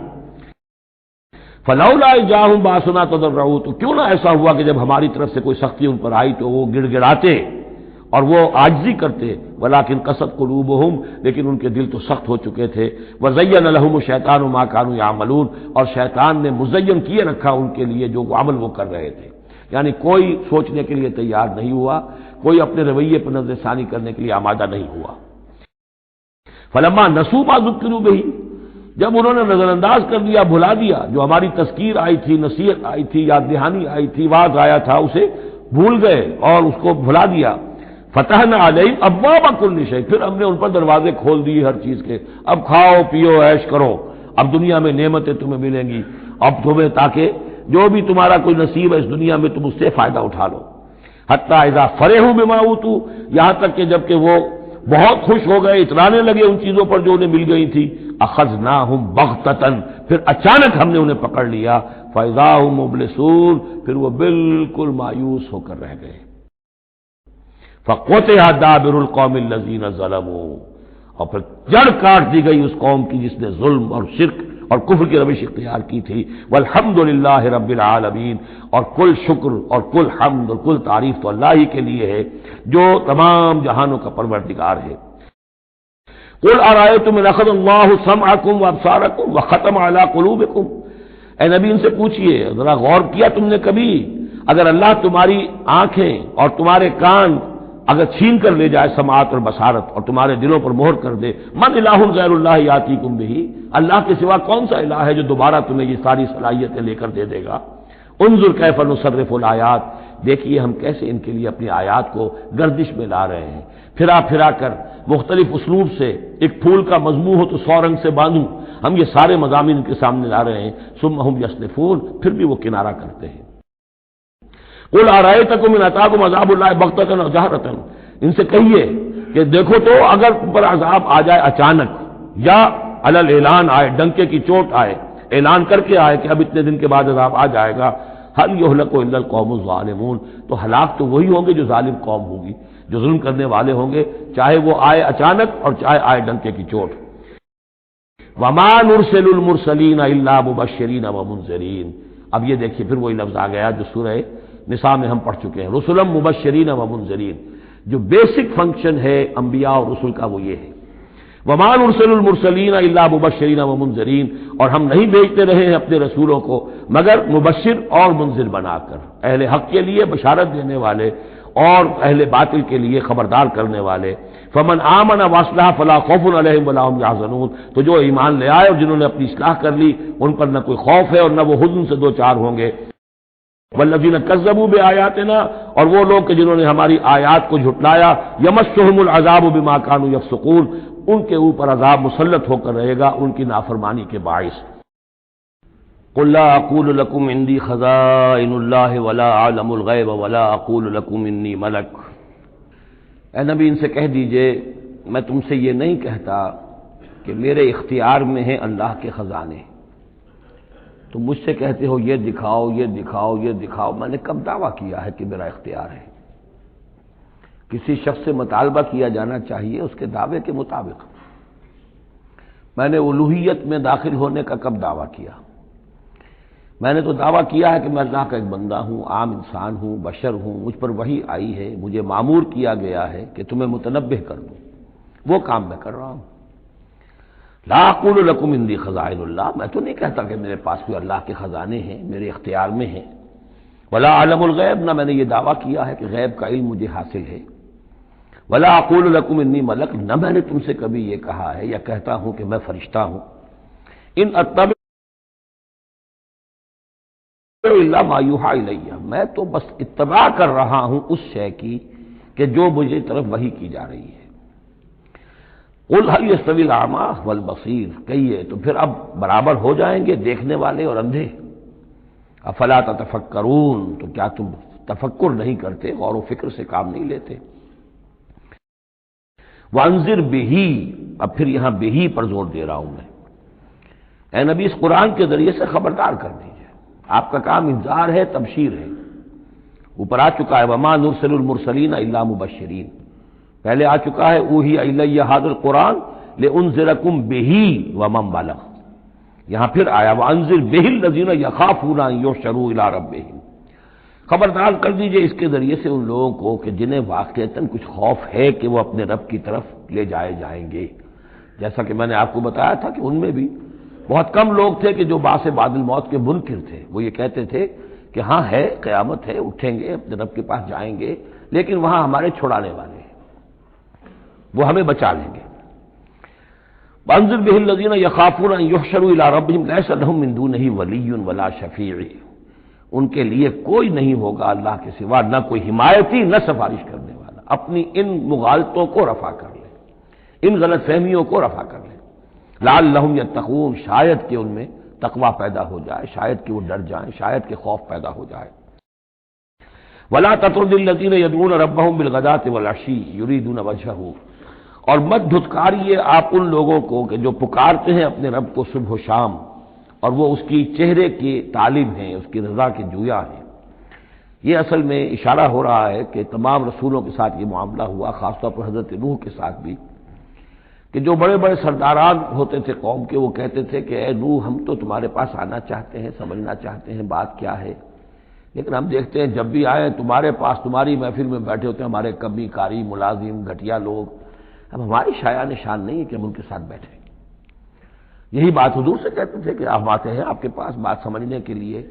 فلولا جاءہم باسنا تضرعوا، تو کیوں نہ ایسا ہوا کہ جب ہماری طرف سے کوئی سختی ان پر آئی تو وہ گڑ گڑاتے اور وہ عاجزی کرتے، ولکن قست قلوبہم، لیکن ان کے دل تو سخت ہو چکے تھے، وزین لہم الشیطان ما کانوا یعملون، اور شیطان نے مزین کیے رکھا ان کے لیے جو عمل وہ کر رہے تھے، یعنی کوئی سوچنے کے لیے تیار نہیں ہوا، کوئی اپنے رویے پر نظر ثانی کرنے کے لیے آمادہ نہیں ہوا۔ فلما نسوا ما ذکروا بہ، جب انہوں نے نظر انداز کر دیا، بھلا دیا، جو ہماری تذکیر آئی تھی، نصیحت آئی تھی، یاد دہانی آئی تھی، واعظ آیا تھا، اسے بھول گئے اور اس کو بھلا دیا، فتحنا علیہم ابواب کل شیء، پھر ہم نے ان پر دروازے کھول دیے ہر چیز کے، اب کھاؤ پیو عیش کرو، اب دنیا میں نعمتیں تمہیں ملیں گی، اب تمہیں تاکہ جو بھی تمہارا کوئی نصیب ہے اس دنیا میں تم اس سے فائدہ اٹھا لو۔ حتی اذا فرحوا بما اوتوا، یہاں تک کہ جب کہ وہ بہت خوش ہو گئے، اترانے لگے ان چیزوں پر جو انہیں مل گئی تھی، اخذناہم بغتۃ، پھر اچانک ہم نے انہیں پکڑ لیا، فاذا هم مبلسون، پھر وہ بالکل مایوس ہو کر رہ گئے۔ فقطع دابر القوم الذین ظلموا، اور پھر جڑ کاٹ دی گئی اس قوم کی جس نے ظلم اور شرک اور کفر کی روش اختیار کی تھی۔ والحمدللہ رب العالمین، اور کل شکر اور کل حمد اور کل تعریف تو اللہ ہی کے لیے ہے جو تمام جہانوں کا پروردگار ہے۔ قل ارأیتم ان اخذ اللہ سمعکم وابصارکم وختم علی قلوبکم، اے نبی ان سے پوچھئے، ذرا غور کیا تم نے کبھی، اگر اللہ تمہاری آنکھیں اور تمہارے کان اگر چھین کر لے جائے سماعت اور بصارت اور تمہارے دلوں پر مہر کر دے، من الہ غیر اللہ یاتیکم بہ، اللہ کے سوا کون سا الہ ہے جو دوبارہ تمہیں یہ ساری صلاحیتیں لے کر دے دے گا۔ انظر کیف نصرف الآیات، دیکھیے ہم کیسے ان کے لیے اپنی آیات کو گردش میں لا رہے ہیں، پھرا پھرا کر مختلف اسلوب سے، ایک پھول کا مضمون ہو تو 100 رنگ سے باندھوں، ہم یہ سارے مضامین ان کے سامنے لا رہے ہیں، ثم ہم یصرفون، پھر بھی وہ کنارہ کرتے ہیں۔ قل ارأیتکم ان اتاکم عذاب اللہ بغتۃ و جہرۃ، ان سے کہیے کہ دیکھو تو اگر تم پر عذاب آ جائے اچانک یا علی الاعلان آئے، ڈنکے کی چوٹ آئے، اعلان کر کے آئے کہ اب اتنے دن کے بعد عذاب آ جائے گا، هل يهلك الا القوم الظالمون، تو ہلاک تو وہی ہوں گے جو ظالم قوم ہوگی، جو ظلم کرنے والے ہوں گے، چاہے وہ آئے اچانک اور چاہے آئے ڈنکے کی چوٹ۔ وما نرسل المرسلین الا مبشرین ومنذرین، اب یہ دیکھیے پھر وہی لفظ آ گیا جو سورہ نساء میں ہم پڑھ چکے ہیں، رسلا مبشرین ومنذرین، جو بیسک فنکشن ہے انبیاء اور رسل کا وہ یہ ہے۔ وما نرسل المرسلین الا مبشرین ومنذرین، اور ہم نہیں بھیجتے رہے ہیں اپنے رسولوں کو مگر مبشر اور منذر بنا کر، اہل حق کے لیے بشارت دینے والے اور اہل باطل کے لیے خبردار کرنے والے۔ فمن آمن واصلح فلا خوف علیہم ولا هم يحزنون، تو جو ایمان لے آئے اور جنہوں نے اپنی اصلاح کر لی ان پر نہ کوئی خوف ہے اور نہ وہ حزن سے دو چار ہوں گے۔ والذین کذبوا بآیاتنا، اور وہ لوگ کہ جنہوں نے ہماری آیات کو جھٹلایا، یمسهم العذاب بما كانوا يفسقون، ان کے اوپر عذاب مسلط ہو کر رہے گا ان کی نافرمانی کے باعث۔ قل لا اقول لكم عندي خزائن الله ولا اعلم الغیب ولا اقول لكم انی ملک، اے نبی ان سے کہہ دیجئے میں تم سے یہ نہیں کہتا کہ میرے اختیار میں ہیں اللہ کے خزانے، تم مجھ سے کہتے ہو یہ دکھاؤ یہ دکھاؤ یہ دکھاؤ، میں نے کب دعویٰ کیا ہے کہ میرا اختیار ہے؟ کسی شخص سے مطالبہ کیا جانا چاہیے اس کے دعوے کے مطابق۔ میں نے الوہیت میں داخل ہونے کا کب دعویٰ کیا؟ میں نے تو دعویٰ کیا ہے کہ میں اللہ کا ایک بندہ ہوں، عام انسان ہوں، بشر ہوں، مجھ پر وحی آئی ہے، مجھے مامور کیا گیا ہے کہ تمہیں متنبہ کر دوں، وہ کام میں کر رہا ہوں۔ لا اقول لکم عندی خزائن اللہ، میں تو نہیں کہتا کہ میرے پاس کوئی اللہ کے خزانے ہیں، میرے اختیار میں ہیں، ولا اعلم الغیب، نہ میں نے یہ دعویٰ کیا ہے کہ غیب کا علم مجھے حاصل ہے، ولا اقول لکم انی ملک، نہ میں نے تم سے کبھی یہ کہا ہے یا کہتا ہوں کہ میں فرشتہ ہوں، ان اتبع الا ما یوحی الی، میں تو بس اتباع کر رہا ہوں اس شے کی کہ جو مجھے طرف وحی کی جا رہی ہے۔ قل هل یستوی الاعمی والبصیر، کہیے تو پھر اب برابر ہو جائیں گے دیکھنے والے اور اندھے؟ افلا تتفکرون، تو کیا تم تفکر نہیں کرتے، غور و فکر سے کام نہیں لیتے؟ وانذر بہ، اب پھر یہاں بہ پر زور دے رہا ہوں میں، اے نبی اس قرآن کے ذریعے سے خبردار کر دیجیے، آپ کا کام انذار ہے، تبشیر ہے، اوپر آ چکا ہے وما نرسل المرسلین الا مبشرین، پہلے آ چکا ہے اوحی الی ھذا القرآن لانذرکم بہ ومن بلغ، یہاں پھر آیا وانذر بہ الذین یخافون ان یحشروا الی ربہم، خبردار کر دیجئے اس کے ذریعے سے ان لوگوں کو کہ جنہیں واقعتاً کچھ خوف ہے کہ وہ اپنے رب کی طرف لے جائے جائیں گے، جیسا کہ میں نے آپ کو بتایا تھا کہ ان میں بھی بہت کم لوگ تھے کہ جو بعث بعد الموت کے منکر تھے، وہ یہ کہتے تھے کہ ہاں ہے، قیامت ہے، اٹھیں گے، اپنے رب کے پاس جائیں گے، لیکن وہاں ہمارے چھڑانے والے ہیں، وہ ہمیں بچا لیں گے۔ وانذر بہ الذین یخافون ان یحشروا الی ربہم لیس لہم من دونہ ولی ولا شفیع، ان کے لیے کوئی نہیں ہوگا اللہ کے سوا، نہ کوئی حمایتی نہ سفارش کرنے والا، اپنی ان مغالطوں کو رفع کر لیں، ان غلط فہمیوں کو رفع کر لیں، لعلہم یتقون، شاید کہ ان میں تقوی پیدا ہو جائے، شاید کہ وہ ڈر جائیں، شاید کہ خوف پیدا ہو جائے۔ ولا تطرد الذین یدعون ربہم بالغداۃ والعشی یریدون وجہہ، اور مت دھتکاریے آپ ان لوگوں کو کہ جو پکارتے ہیں اپنے رب کو صبح و شام، اور وہ اس کی چہرے کے طالب ہیں، اس کی رضا کے جویا ہیں۔ یہ اصل میں اشارہ ہو رہا ہے کہ تمام رسولوں کے ساتھ یہ معاملہ ہوا، خاص طور پر حضرت نوح کے ساتھ بھی، کہ جو بڑے بڑے سرداران ہوتے تھے قوم کے، وہ کہتے تھے کہ اے نوح ہم تو تمہارے پاس آنا چاہتے ہیں، سمجھنا چاہتے ہیں بات کیا ہے، لیکن ہم دیکھتے ہیں جب بھی آئے تمہارے پاس، تمہاری محفل میں بیٹھے ہوتے ہیں ہمارے کمی کاری ملازم گھٹیا لوگ، اب ہماری شایان شان نہیں ہے کہ ہم ان کے ساتھ بیٹھیں۔ یہی بات حضور سے کہتے تھے کہ آپ آتے ہیں آپ کے پاس بات سمجھنے کے لیے،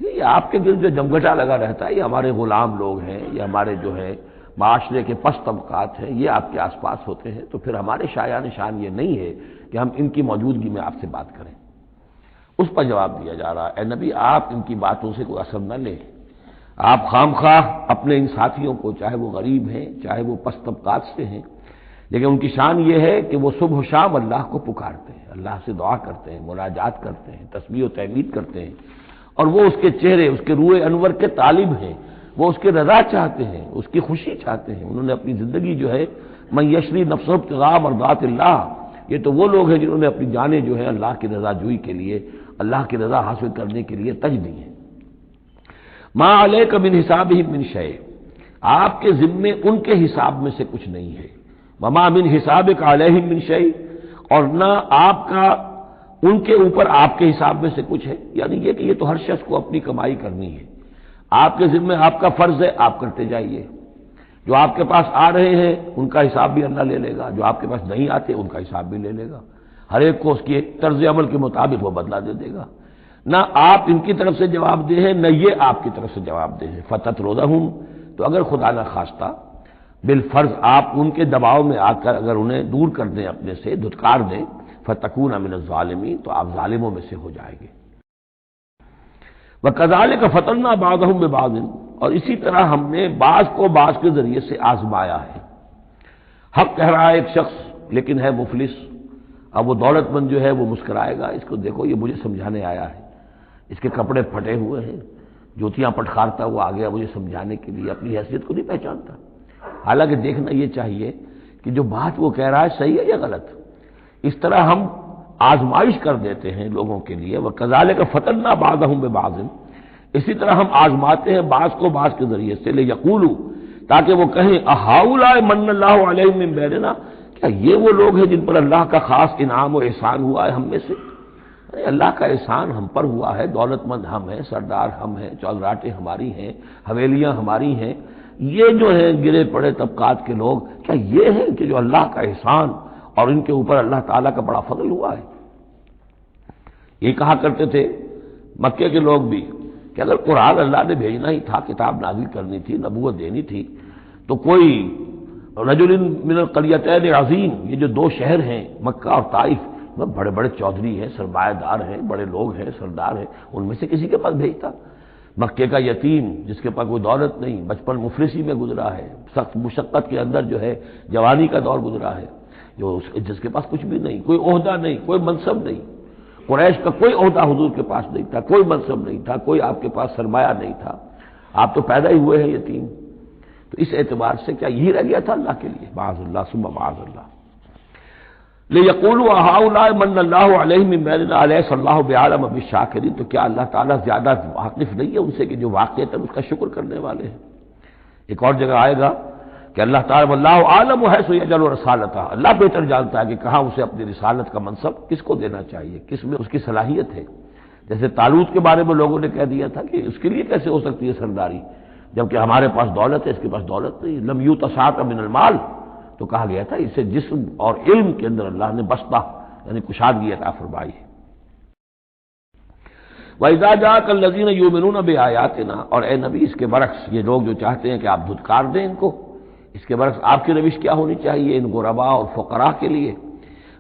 یہ آپ کے دل جو جمگٹا لگا رہتا ہے، یہ ہمارے غلام لوگ ہیں، یہ ہمارے جو ہے معاشرے کے پست طبقات ہیں، یہ آپ کے آس پاس ہوتے ہیں، تو پھر ہمارے شایان شان یہ نہیں ہے کہ ہم ان کی موجودگی میں آپ سے بات کریں۔ اس پر جواب دیا جا رہا ہے اے نبی آپ ان کی باتوں سے کوئی اثر نہ لیں، آپ خام خواہ اپنے ان ساتھیوں کو، چاہے وہ غریب ہیں چاہے وہ پست طبقات سے ہیں، لیکن ان کی شان یہ ہے کہ وہ صبح و شام اللہ کو پکارتے ہیں، اللہ سے دعا کرتے ہیں، مناجات کرتے ہیں، تسبیح و تحمید کرتے ہیں، اور وہ اس کے چہرے، اس کے روح انور کے طالب ہیں، وہ اس کے رضا چاہتے ہیں، اس کی خوشی چاہتے ہیں۔ انہوں نے اپنی زندگی جو ہے من یشری نفسہ ابتغاء مرضات اللہ، یہ تو وہ لوگ ہیں جنہوں نے اپنی جانیں جو ہے اللہ کی رضا جوئی کے لیے، اللہ کی رضا حاصل کرنے کے لیے تج دی ہیں۔ ما علیک من حسابہم من شیء، آپ کے ذمے ان کے حساب میں سے کچھ نہیں ہے، وما من حسابک علیہم من شیء، اور نہ آپ کا ان کے اوپر آپ کے حساب میں سے کچھ ہے، یعنی یہ کہ یہ تو ہر شخص کو اپنی کمائی کرنی ہے، آپ کے ذمے آپ کا فرض ہے، آپ کرتے جائیے، جو آپ کے پاس آ رہے ہیں ان کا حساب بھی اللہ لے لے گا، جو آپ کے پاس نہیں آتے ان کا حساب بھی لے لے گا، ہر ایک کو اس کی طرز عمل کے مطابق وہ بدلہ دے دے گا، نہ آپ ان کی طرف سے جواب دہ ہیں نہ یہ آپ کی طرف سے جواب دہ ہیں۔ فتطردہم، تو اگر خدا نہ خواستہ بالفرض آپ ان کے دباؤ میں آ کر اگر انہیں دور کر دیں اپنے سے، دھتکار دیں، فتکون من الظالمین، تو آپ ظالموں میں سے ہو جائیں گے۔ وَكَذَلِكَ فَتَنَّا بَعْضَهُم بِبَعْضٍ، اور اسی طرح ہم نے بعض کو بعض کے ذریعے سے آزمایا ہے۔ حق کہہ رہا ہے ایک شخص لیکن ہے مفلس، اب وہ دولت مند جو ہے وہ مسکرائے گا، اس کو دیکھو یہ مجھے سمجھانے آیا ہے، اس کے کپڑے پھٹے ہوئے ہیں، جوتیاں پٹخارتا ہوا آ گیا مجھے سمجھانے کے لیے، اپنی حیثیت کو نہیں پہچانتا۔ حالانکہ دیکھنا یہ چاہیے کہ جو بات وہ کہہ رہا ہے صحیح ہے یا غلط۔ اس طرح ہم آزمائش کر دیتے ہیں لوگوں کے لیے، وَكَذَلِكَ فَتَنَّا بَعْضَهُم بِبَعْضٍ، اسی طرح ہم آزماتے ہیں بعض کو بعض کے ذریعے سے، لِيَقُولُوا، تاکہ وہ کہیں أَهَٰؤُلَاءِ مَنَّ اللَّهُ عَلَيْهِم مِّن بَيْنِنَا، کیا یہ وہ لوگ ہیں جن پر اللہ کا خاص انعام و احسان ہوا ہے ہم میں سے؟ اللہ کا احسان ہم پر ہوا ہے، دولت مند ہم ہیں، سردار ہم ہیں، چودراٹیں ہماری ہیں، حویلیاں ہماری ہیں، یہ جو ہیں گرے پڑے طبقات کے لوگ، کیا یہ ہیں کہ جو اللہ کا احسان اور ان کے اوپر اللہ تعالیٰ کا بڑا فضل ہوا ہے۔ یہ کہا کرتے تھے مکے کے لوگ بھی کہ اگر قرآن اللہ نے بھیجنا ہی تھا، کتاب نازل کرنی تھی، نبوت دینی تھی، تو کوئی رجل من القریتین عظیم، یہ جو دو شہر ہیں مکہ اور طائف، بڑے بڑے چودھری ہیں، سرمایہ دار ہیں، بڑے لوگ ہیں، سردار ہیں، ان میں سے کسی کے پاس بھیجتا۔ مکے کا یتیم جس کے پاس کوئی دولت نہیں، بچپن مفلسی میں گزرا ہے، سخت مشقت کے اندر جو ہے جوانی کا دور گزرا ہے، جس کے پاس کچھ بھی نہیں، کوئی عہدہ نہیں، کوئی منصب نہیں، قریش کا کوئی عہدہ حضور کے پاس نہیں تھا، کوئی منصب نہیں تھا، کوئی آپ کے پاس سرمایہ نہیں تھا، آپ تو پیدا ہی ہوئے ہیں یتیم۔ تو اس اعتبار سے کیا یہی رہ گیا تھا اللہ کے لیے؟ معاذ اللہ ثم معاذ اللہ۔ لِيَقُولُوا هَؤُلَاءِ مَنَّ اللَّهُ عَلَيْهِم مِّن بَيْنِنَا أَلَيْسَ اللَّهُ بِأَعْلَمَ بِالشَّاكِرِينَ، تو کیا اللہ تعالیٰ زیادہ واقف نہیں ہے ان سے کہ جو واقعتاً اس کا شکر کرنے والے ہیں؟ ایک اور جگہ آئے گا کہ اللہ تعالیٰ واللہ عالم حیث یجعل رسالتہ، اللہ بہتر جانتا ہے کہ کہاں اسے اپنی رسالت کا منصب کس کو دینا چاہیے، کس میں اس کی صلاحیت ہے۔ جیسے طالوت کے بارے میں لوگوں نے کہہ دیا تھا کہ اس کے لیے کیسے ہو سکتی ہے سرداری، جبکہ ہمارے پاس دولت ہے، اس کے پاس دولت نہیں، لم یؤت سعۃ من المال، تو کہا گیا تھا اسے جسم اور علم کے اندر اللہ نے بسطہ یعنی کشادگی عطا فرمائی ہے۔ وَإِذَا جَاءَكَ الَّذِينَ يُؤْمِنُونَ بِآيَاتِنَا، اور اے نبی اس کے برعکس یہ لوگ جو چاہتے ہیں کہ آپ دھتکار دیں ان کو، اس کے برعکس آپ کی روش کیا ہونی چاہیے ان غرباء اور فقراء کے لیے؟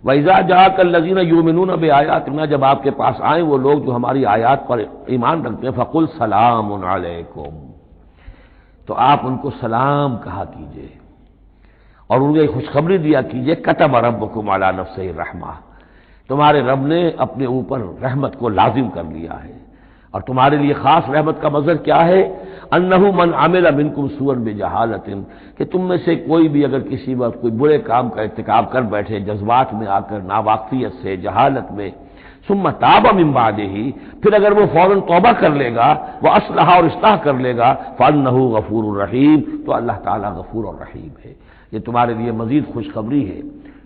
وَإِذَا جَاءَكَ الَّذِينَ يُؤْمِنُونَ بِآيَاتِنَا، جب آپ کے پاس آئیں وہ لوگ جو ہماری آیات پر ایمان رکھتے ہیں، فَقُلْ سَلَامٌ عَلَيْكُمْ، تو آپ ان کو سلام کہا کیجئے اور انہیں خوشخبری دیا کیجئے، کتب ربکم علی نفسہ الرحمہ، تمہارے رب نے اپنے اوپر رحمت کو لازم کر لیا ہے، اور تمہارے لیے خاص رحمت کا مظہر کیا ہے؟ انہ من عمل منکم سوءا بجہالۃ، کہ تم میں سے کوئی بھی اگر کسی وقت کوئی برے کام کا ارتکاب کر بیٹھے، جذبات میں آ کر، ناواقفیت سے، جہالت میں، ثم تاب من بعدہ، پھر اگر وہ فوراً توبہ کر لے گا، وہ اصلح اور اصلاح کر لے گا، فانہ غفور الرحیم، تو اللہ تعالیٰ غفور اور رحیم ہے۔ یہ تمہارے لیے مزید خوشخبری ہے،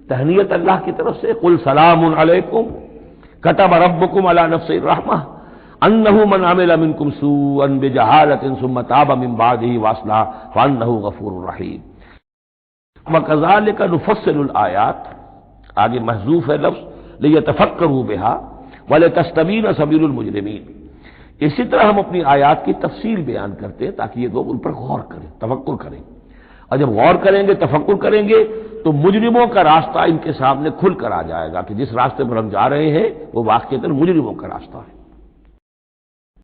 تہنیت اللہ کی طرف سے، قل سلام علیکم کتب ربکم علی نفسہ الرحمہ انہ من عمل منکم سوءا بجہالۃ ثم تاب من بعدہ واصلح فانہ غفور رحیم۔ وکذالک نفصل الآیات، آگے محذوف ہے لفظ لیتفکروا بہا ولتستبین سبیل المجرمین، اسی طرح ہم اپنی آیات کی تفصیل بیان کرتے ہیں تاکہ یہ لوگ ان پر غور کریں، تفکر کریں، اور جب غور کریں گے، تفکر کریں گے، تو مجرموں کا راستہ ان کے سامنے کھل کر آ جائے گا کہ جس راستے پر ہم جا رہے ہیں وہ واقعتاً مجرموں کا راستہ ہے۔